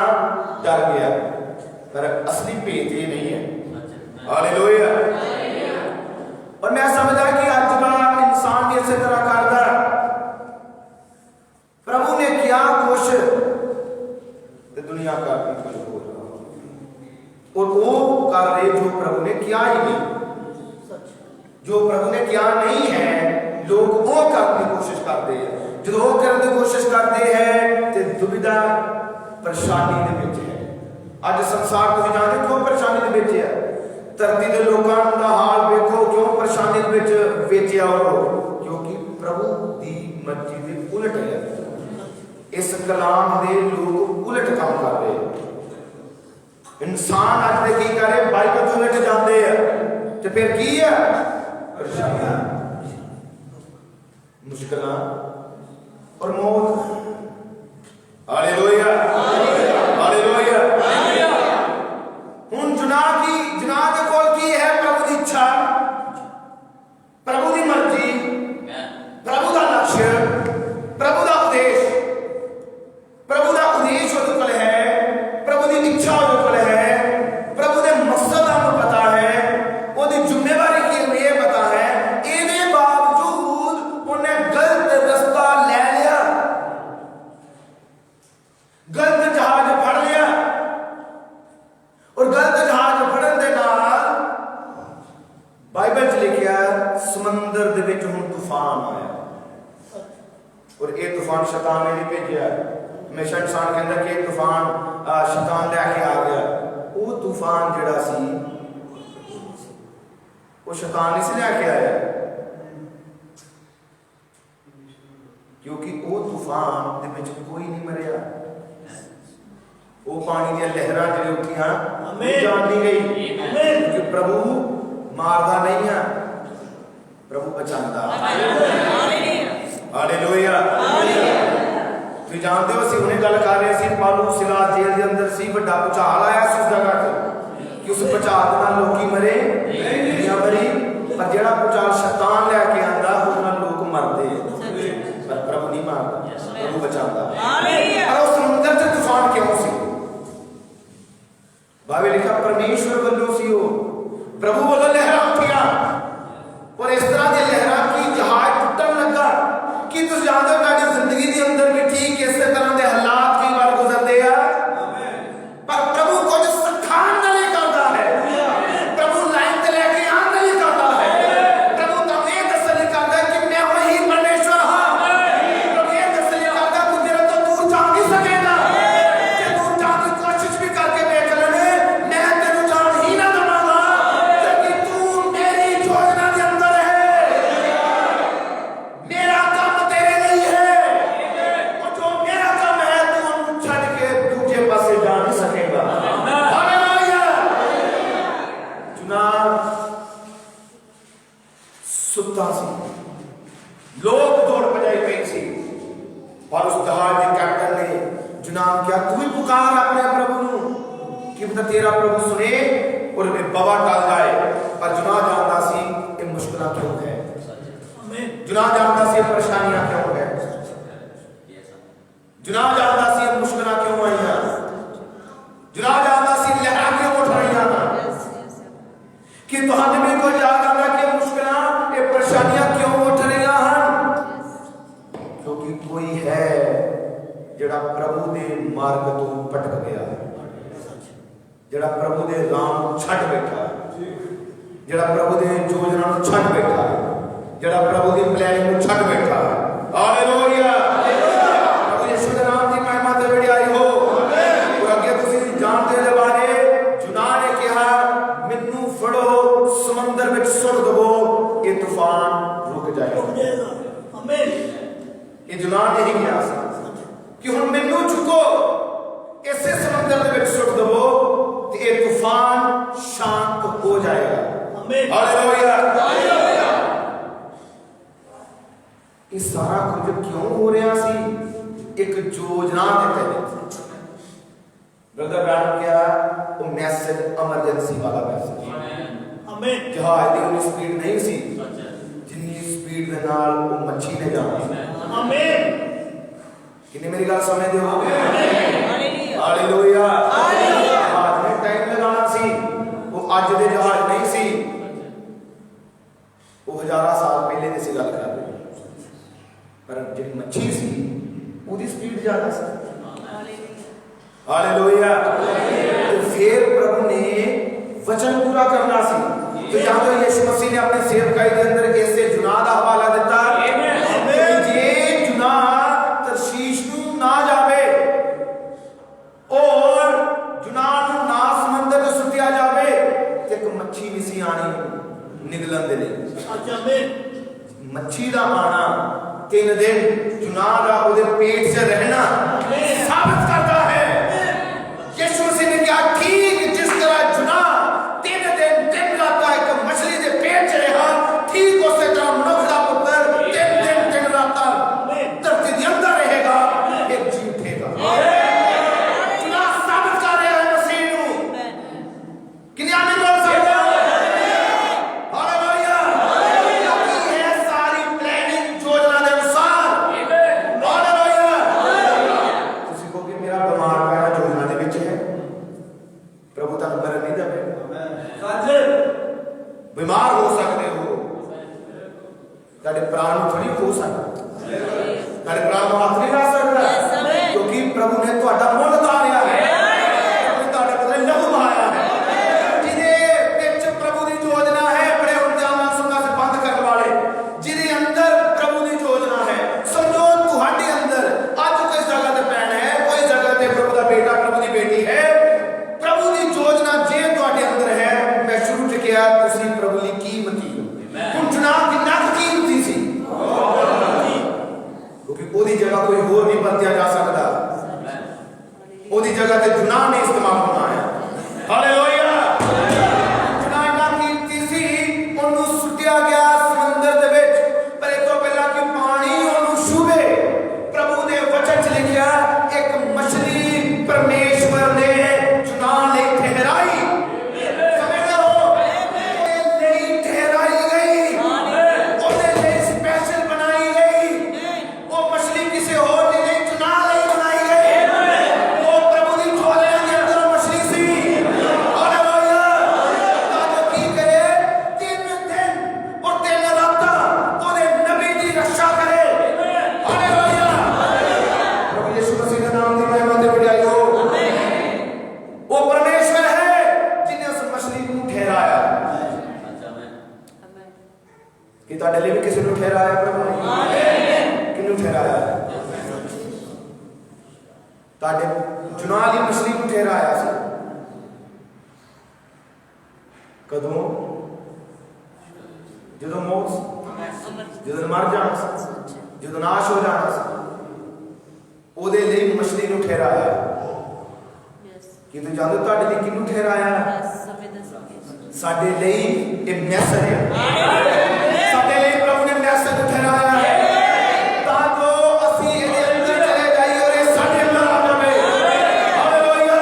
डर गया, पर असली भेद ये नहीं है। हालेलुया। और मैं समझदा कि आज का इंसान भी इसी तरह करता है। प्रभु ने किया कुछ तो दुनिया का भी कुछ हो रहा, और वो कर रहे जो प्रभु ने किया ही नहीं। जो प्रभु ने किया नहीं है लोग वो करने की कोशिश करते हैं। जो वो करने की कोशिश करते हैं तो दुविधा परेशानी दे विच है। आज संसार तुसीं जानदे क्यों परेशानी दे विच है? धरती के लोगों का हाल देखो, क्यों परेशानी दे विच वेचिया हो? क्योंकि प्रभु की मर्जी के उलट है। इस कलाम दे लोग उलट काम कर रहे हैं। इंसान आज दे की करे? बाइबल तो उलट जाते हैं, तो फिर की है? परेशानियां, मुश्किलां और मौत। हालेलुया। हालेलुया। हुण जुना के कोल की है? प्रभु की इच्छा, प्रभु की मर्जी, प्रभु का लक्ष्य, प्रभु का उद्देश। प्रभु का उद्देश वो कोल है, प्रभु की इच्छा वो कोल है, प्रभु के मकसद हमें पता है, वो जिम्मेवारी की हमें ये पता है। इसके बावजूद उन्हें गलत रास्ता ले लिया, गलत जहाज फड़ लिया, और गलत जहाज फड़न दे नाल बाइबल च लिखिया समंदर दे विच हुण तूफान आया। और ये तूफान शैतान ने नहीं भेजिया। हमेशा इंसान कहता कि तूफान शैतान लैके आ गया, वो तूफान जिहड़ा सी वो शैतान नहीं से लैके आया, क्योंकि वो तूफान दे विच कोई नहीं मरिया। वो पानी दी लहरां जिहड़ी उठियां जान नहीं गई, क्योंकि प्रभु मारदा नहीं है, प्रभु बचांदा। हालेलुया। तुसीं जानते हो असीं हुणे गल कर रहे सी, पौलुस सिलास जेल दे अंदर सी, बड़ा भुचाल आया उस जगह ते कि उस भुचाल दे नाल लोकी मरे दुनिया मरी, पर जिहड़ा भुचाल शैतान लैके आंदा उस नाल लोक मरदे, पर प्रभु नहीं मारदा, प्रभु बचांदा। पर उस समुंदर च तूफान क्यों सी? बाइबल लिखा परमेश्वर वल्लों सी, वो प्रभु वालों लहरां उठियां, और इस तरह की लहरां की जहाज टुटन लगा। कि तुसीं जानदे हो तुहाडी जिंदगी दे अंदर भी ठीक इस तरह के हालात कई बार गुजरते हैं, पर प्रभु कुछ सिखाण नहीं करता है, प्रभु लाइन ते लेके आन नहीं करता है, प्रभु तुहानूं ये दस्सण नहीं करता कि मैं वही परमेश्वर हाँ, प्रभु ये दस्सण नहीं करता तू मेरे तो दूर जा नहीं सकेगा, जे दूर जाने की कोशिश भी करके देख ले मैं तेनू जान ही ना दवांगा, क्योंकि तू मेरी योजना के अंदर है, मेरा काम तेरे लिए है, और जो मेरा काम है तू उन छड़ के दूसरे पासे जा नहीं सकेगा। हालेलुया। चुनाव सुत्ता सी, लोग दौड़ बजाई गई सी, और उस जहाज के कैप्टन ने जुनाब क्या तू ही पुकार अपने प्रभु नू कि पता तेरा प्रभु सुने और वे बवा टाल जाए। पर जुनाब जानता सी ये मुश्किलां क्यों है, जुनाब जानता सी परेशानियां क्यों है, जुनाब जानता सी मुश्किलां क्यों आई हैं, जुनाब जानता सी लहरां क्यों उठ रही हैं, कि तुहानू भी कोई याद आना कि मुश्किलां ये परेशानियां क्यों उठ रही हैं, क्योंकि कोई है जिहड़ा प्रभु दे मार्ग तो भटक गया, जिहड़ा प्रभु दे राम छड्ड बैठा, जिहड़ा प्रभु दे योजना नूं छड्ड बैठा, जिहड़ा प्रभु दी प्लानिंग नूं छड्ड बैठा। हालेलुया। प्रभु यीशु दे नाम दी महिमा ते वडियाई हो। और अगे तुसीं जानदे हो बारे जुनाह ने कहा मैनू फड़ो समंदर विच सुੱਟ दवो, ये तूफान रुक जाएगा। आमीन। ये जुनाह ने ही कहा कि हुण मैनू चुको इसे समंदर दे विच सुੱਟ दवो ते ये तूफान शांत हो जाएगा। आमीन। हालेलुया। ये सारा कुछ क्यों हो रहा सी? एक योजना के तहत। ब्रदर ब्रायन क्या वो मैसेज इमरजेंसी वाला मैसेज। आमीन। जहाज की उतनी स्पीड नहीं सी जितनी स्पीड के नाल वो मच्छी ने जाना। आमीन। कितनी मेरी गल समझदे हो? हालेलुया। जहाज ने टाइम लगाना सी, वो अज दे जहाज नहीं सी, वो हजारों साल पहले की सी गल कर रहे, पर जिहड़ी मच्छी सी उसकी स्पीड ज्यादा सी। हालेलुया। तो फिर प्रभु ने वचन पूरा करना सी, तो जानते हो यीशु मसीह ने अपने सेवकाई के अंदर ऐसे जुनाह का हवाला दिता कि जे जुनाह तरशीश नूं ना जावे और जुनाह नूं ना समंदर में सुटिया जावे ते एक मच्छी नहीं सी आनी निगलन दे लई। मच्छी का आना 3 दिन जुनाह का उहदे पेट से रहना साबित करता है। यीशु मसीह ने कहा ठीक जिस तरह जुनाह 3 दिन रात एक मछली के पेट से रहा, ठीक उसी तरह मनुष्य का पुत्र 3 दिन रात धरती के अंदर रहेगा, एक जी उठेगा। जुनाह साबित कर रहा है मसीह नूं कि आमीन बोल सकते हो? हालेलुया। ये सारी प्लानिंग योजना के अनुसार। हालेलुया। किसी को भी मेरा बीमार पैना योजना के विच है, प्रभु तक मरण नहीं देवे। बीमार हो सकते हो, तेरे प्राण थोड़ी हो सकता, तेरे प्राण को हाथ नहीं ला सकता, क्योंकि प्रभु ने तुहाडा मुल उतारिया है, तुहाडे बदले लहू बहाया है। जिहदे विच प्रभु दी योजना है, बड़े उद्यान सुनना से बंद करने वाले, जिहदे अंदर प्रभु दी योजना है, समझो तुहाडे अंदर आज कोई जगह ते पैन है, कोई जगह ते प्रभु दा बेटा प्रभु दी बेटी है, प्रभु दी योजना जगह कोई होर नहीं बरतिया जा सकता, ਉਹਦੀ जगह ਤੇ जुनाह ने इस्तेमाल होना है। हालेलुया। जुनाह ना कीमती सी, ਉਹਨੂੰ ਸੁੱਟਿਆ ਗਿਆ ਸਮੁੰਦਰ ਦੇ ਵਿੱਚ, ਪਰ ਇਹ ਤੋਂ ਪਹਿਲਾਂ ਕਿ ਪਾਣੀ ਉਹਨੂੰ ਛੂਵੇ, ਪ੍ਰਭੂ ਦੇ ਵਚਨ 'ਚ ਲਿਖਿਆ ਇੱਕ ਮਛਲੀ ਪਰਮੇਸ਼ਵਰ ਨੇ जुनाह ਲਈ ਠਹਿਰਾਈ। ਸਾਡੇ ਲਈ ਇਹ ਮੈਸੇਜ ਹੈ, ਸਾਡੇ ਲਈ ਪ੍ਰਭੂ ਨੇ ਮੈਸੇਜ ਠਹਿਰਾਇਆ ਹੈ ਤਾਂ ਜੋ ਅਸੀਂ ਇਹਦੇ ਅੰਦਰ ਚਲੇ ਜਾਈਏ ਔਰ ਇਹ ਸਾਡੇ ਅੰਦਰ ਆ ਜਾਵੇ। ਹਾਲੇਲੂਇਆ।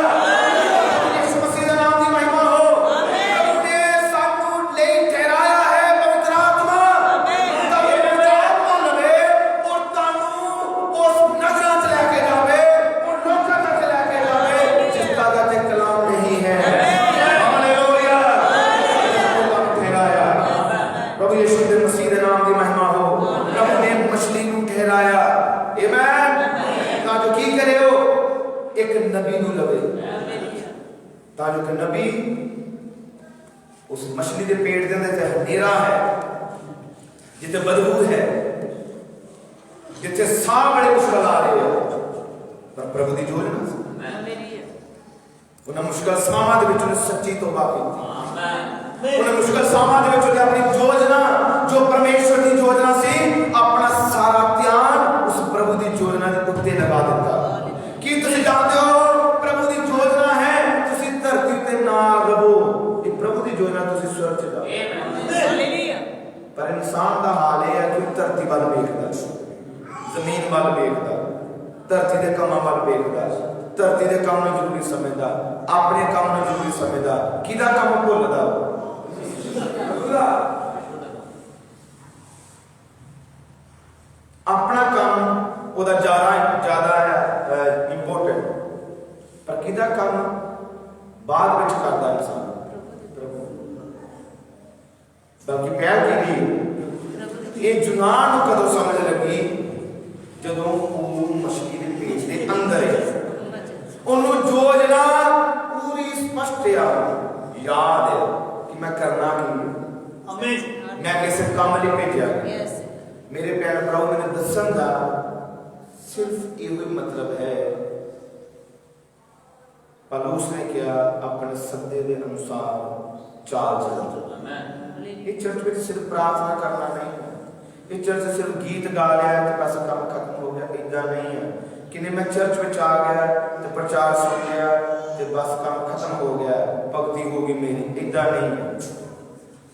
ਯਿਸੂ ਮਸੀਹ ਦਾ ਨਾਮ ਦੀ ਮਹਿਮਾ ਹੋ। ਪ੍ਰਭੂ ਨੇ ਸਾਨੂੰ ਲਈ ਠਹਿਰਾਇਆ ਹੈ ਪਵਿੱਤਰ ਆਤਮਾ, ਤਾਂ ਇਹ ਪਵਿੱਤਰ ਆਤਮਾ ਲਵੇ ਔਰ ਤੁਹਾਨੂੰ ਉਸ ਨਜ਼ਰਾਂ 'ਚ ਲੈ ਕੇ ਜਾਵੇ, ਉਹ ਲੋਕਾਂ ਤੱਕ ਲੈ ਕੇ ਜਾਵੇ ਜਿਸ ਦਾ ਤੇ ਕਲਾਮ ਨਹੀਂ ਹੈ। प्रभु यीशु दे मसीह दे नाम दी महिमा हो। प्रभु ने मछली नूं ठहराया, आमीन, तां जो की करे हो एक नबी नूं लवे, तां जो कि नबी उस मछली दे पेट दे अंदर हनेरा है, जिथे बदबू है, जिथे साह बड़े मुश्किल आ रहे हो, पर प्रभु दी योजना उन्हें मुश्किल साहां दे विच सच्ची तौबा कीती। उन्हें मुश्किल सामां दे विच अपनी योजना जो परमेश्वर की योजना सी, अपना सारा ध्यान उस प्रभु की योजना के उत्ते लगा दिता। की तुसीं जानते हो प्रभु की योजना है तुसीं धरती ते ना रहो, ये प्रभु की योजना तुसीं स्वर्ग च जाओ। पर इंसान का हाल यह है कि धरती वाल वेखदा, जमीन वाल वेखदा, धरती के कामां वाल वेखदा, धरती के काम नूं जरूरी समझदा, अपने काम नूं जरूरी समझदा, किहदा काम भुलदा। अपना काम ओदा ज्यादा इंपोर्टेंट, पर किदा काम बाद विच करदा इंसान बल्कि पहल की। ये जुनाह नूं कदों समझ लगी जदों वो मछली दे पेट दे अंदर है, उन्होंने योजना पूरी स्पष्ट याद है कि मैं करना की, मैं किसी काम लिए भेजा। मेरे भैन भराओ मैंने दसन का सिर्फ ये मतलब है, पौलुस ने क्या अपने सद्दे के अनुसार चाल चलना। ये चर्च में सिर्फ प्रार्थना करना नहीं है, ये चर्च सिर्फ गीत गा लिया तो बस काम खत्म हो गया, इदा नहीं है कि नहीं मैं चर्च में आ गया तो प्रचार सुन लिया तो बस काम खत्म हो गया, भक्ति होगी मेरी, इदा नहीं है।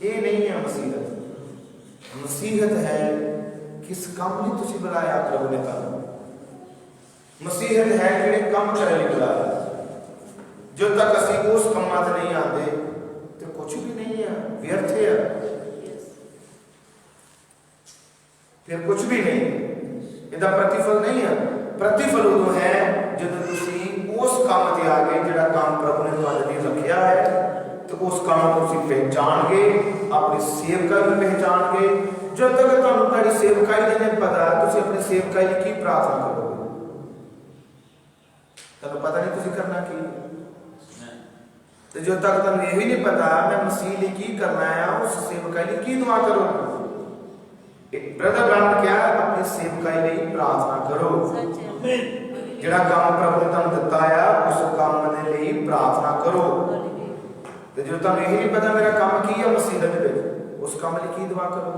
ये नहीं है मसीहत। मसीहत है किस काम लिए तुझे बुलाया प्रभु ने कहा। मसीहत है कि काम करने लिए बुलाया। जो तक असी उस कामां ते नहीं आते तो कुछ भी नहीं है, व्यर्थ है, फिर कुछ भी नहीं, इसका प्रतिफल नहीं है। प्रतिफल उदों है जब तुसी उस काम ते आ गए जिहड़ा काम प्रभु ने तुहाडे लिए रखिया है, तो उस काम को तुसी पहचान के अपनी सेवकाई भी पहचान के। जब तक तुहानू तुहाडी सेवकाई नहीं पता तुसी अपनी सेवकाई लिए की प्रार्थना करोगे, तुहानू पता नहीं तुसी करना की। तो जो तक तुहानू यही नहीं पता मैं मसीह लिए की करना है, उस सेवकाई लिए की दुआ करो। ब्रदर ब्रांड क्या अपनी सेवकाई लिए प्रार्थना करो। जिहड़ा काम प्रभु ने तुहानू दिता है उस काम दे लिए प्रार्थना करो। तो जो तुहानू यही नहीं पता मेरा काम की है मसीह दे विच, उस काम लिए की दुआ करो।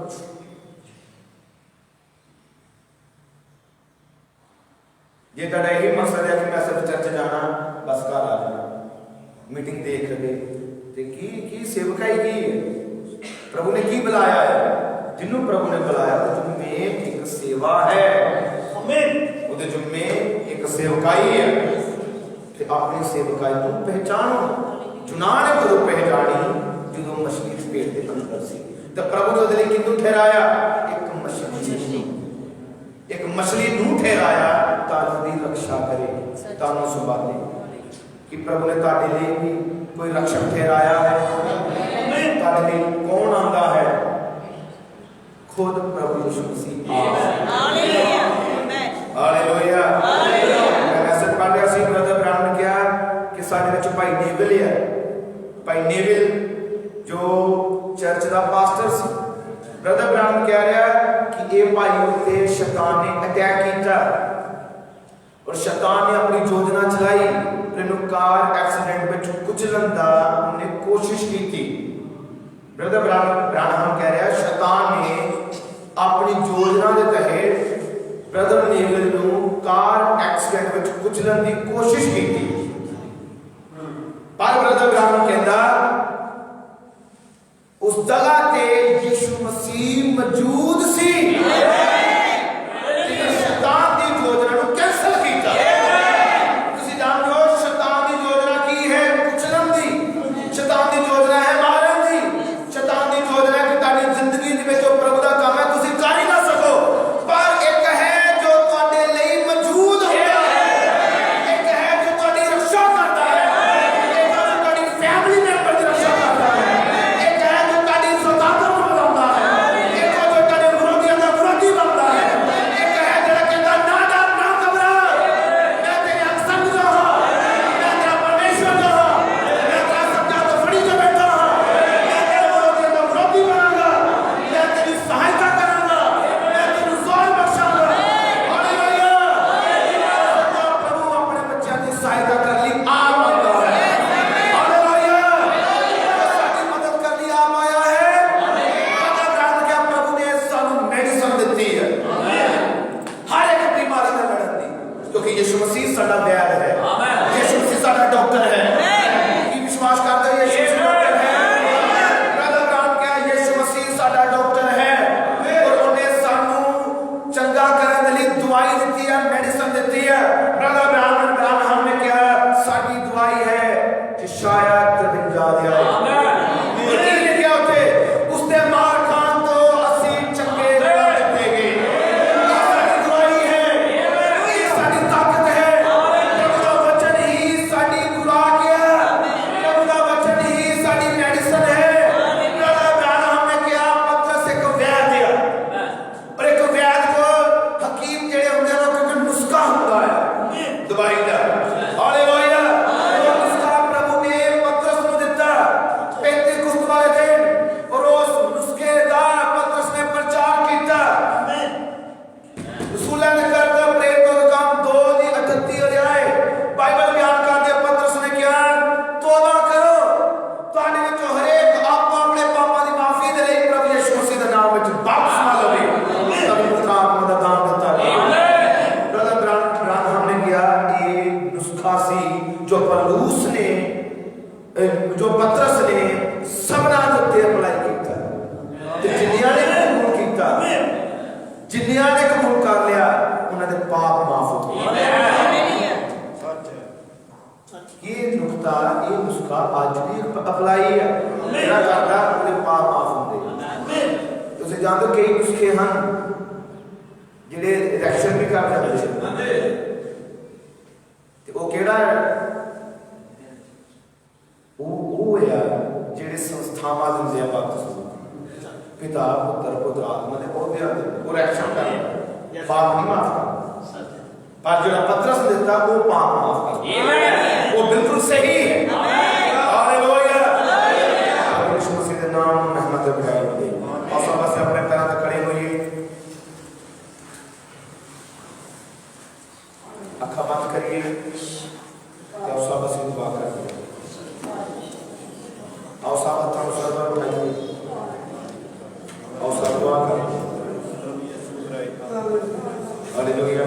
जे तुहाडा यही मकसद है कि मैं सिर्फ चर्च जाना बस घर आ जाना मीटिंग देख के ते की सेवकाई की है प्रभु ने की बुलाया है जिन्हों प्रभु ने बुलाया वो जुम्मे एक सेवा है वो जुम्मे एक सेवकाई है कि अपनी सेवकाई को पहचानो चुना ने कदों पहचानी जो मछली पेट के अंदर सी तो प्रभु ने उसके लिए किन्नू ठहराया एक मछली नू ठहराया ताकि दी रक्षा करे तानों संभाले कि प्रभु ने ताड़े लिए भी कोई रक्षक ठहराया है ताड़े लिए कौन आंदा है खुद प्रभु यीशु मसीह हालेलुया हालेलुया मैं मैसेज पढ़ रहा सी ब्रदर ब्राउन ने कहा कि साडे विच भाई नेविल है भाई नेविल जो चर्च का पास्टर सी ब्रदर ब्राउन कह रहा कि ये भाई उत्ते शैतान ने अटैक किया और शैतान ने अपनी योजना चलाई इन्हों कार एक्सीडेंट में कुचलन दा उन्हें कोशिश की थी ब्रदर ब्राउन कह रहा शैतान ने अपनी योजना के तहत ब्रदर नेविल नू कार एक्सीडेंट में कुचलन की कोशिश की थी पर ब्रदर ब्राउन कहता उस जगह पे यीशु मसीह मौजूद सी शैतान की योजना को कैंसिल किया तुसी जानते हो शैतान की योजना की है कुचलन दी शैतान की योजना है मारन दी शैतान की योजना कि ताड़ी जिंदगी में जो प्रभु का काम है तुसी कर ही ना सको पर एक है जो तुहाडे लिए मौजूद होता है एक है जो तुहाडी रक्षा करता है एक है जो तुहाडी फैमिली मेंबर की रक्षा करता है जो पतरस ने सबना उत्ते अप्लाई किया ते जिन्नियां ने कबूल किया जिन्नियां ने कबूल कर लिया उन्होंने पाप माफ हो गए ये नुकता ये नुस्खा आज भी अप्लाई है मेरा करता उन्हें पाप माफ होंगे तुझे जानते हो कई नुस्खे हैं जिहड़े रिएक्शन भी कर जाते ते वो केड़ा है वो है जेडे संस्थावां दिंदे आ बपतिस्मा पिता पुत्र पुत्र आत्मा दे ओहदे वो रिएक्शन कर पाप नहीं माफ कर पर जो पतरस देता वो पाप माफ कर वो बिल्कुल सही है हालेलुया यीशु मसीह के नाम में रहमत बढ़ाई दे और सब से अपने पैरों पे खड़े होइए अखा बंद करिए और सब से दुआ करिए और सब हाथों को सर पर उठाइए और सब दुआ करें हालेलुया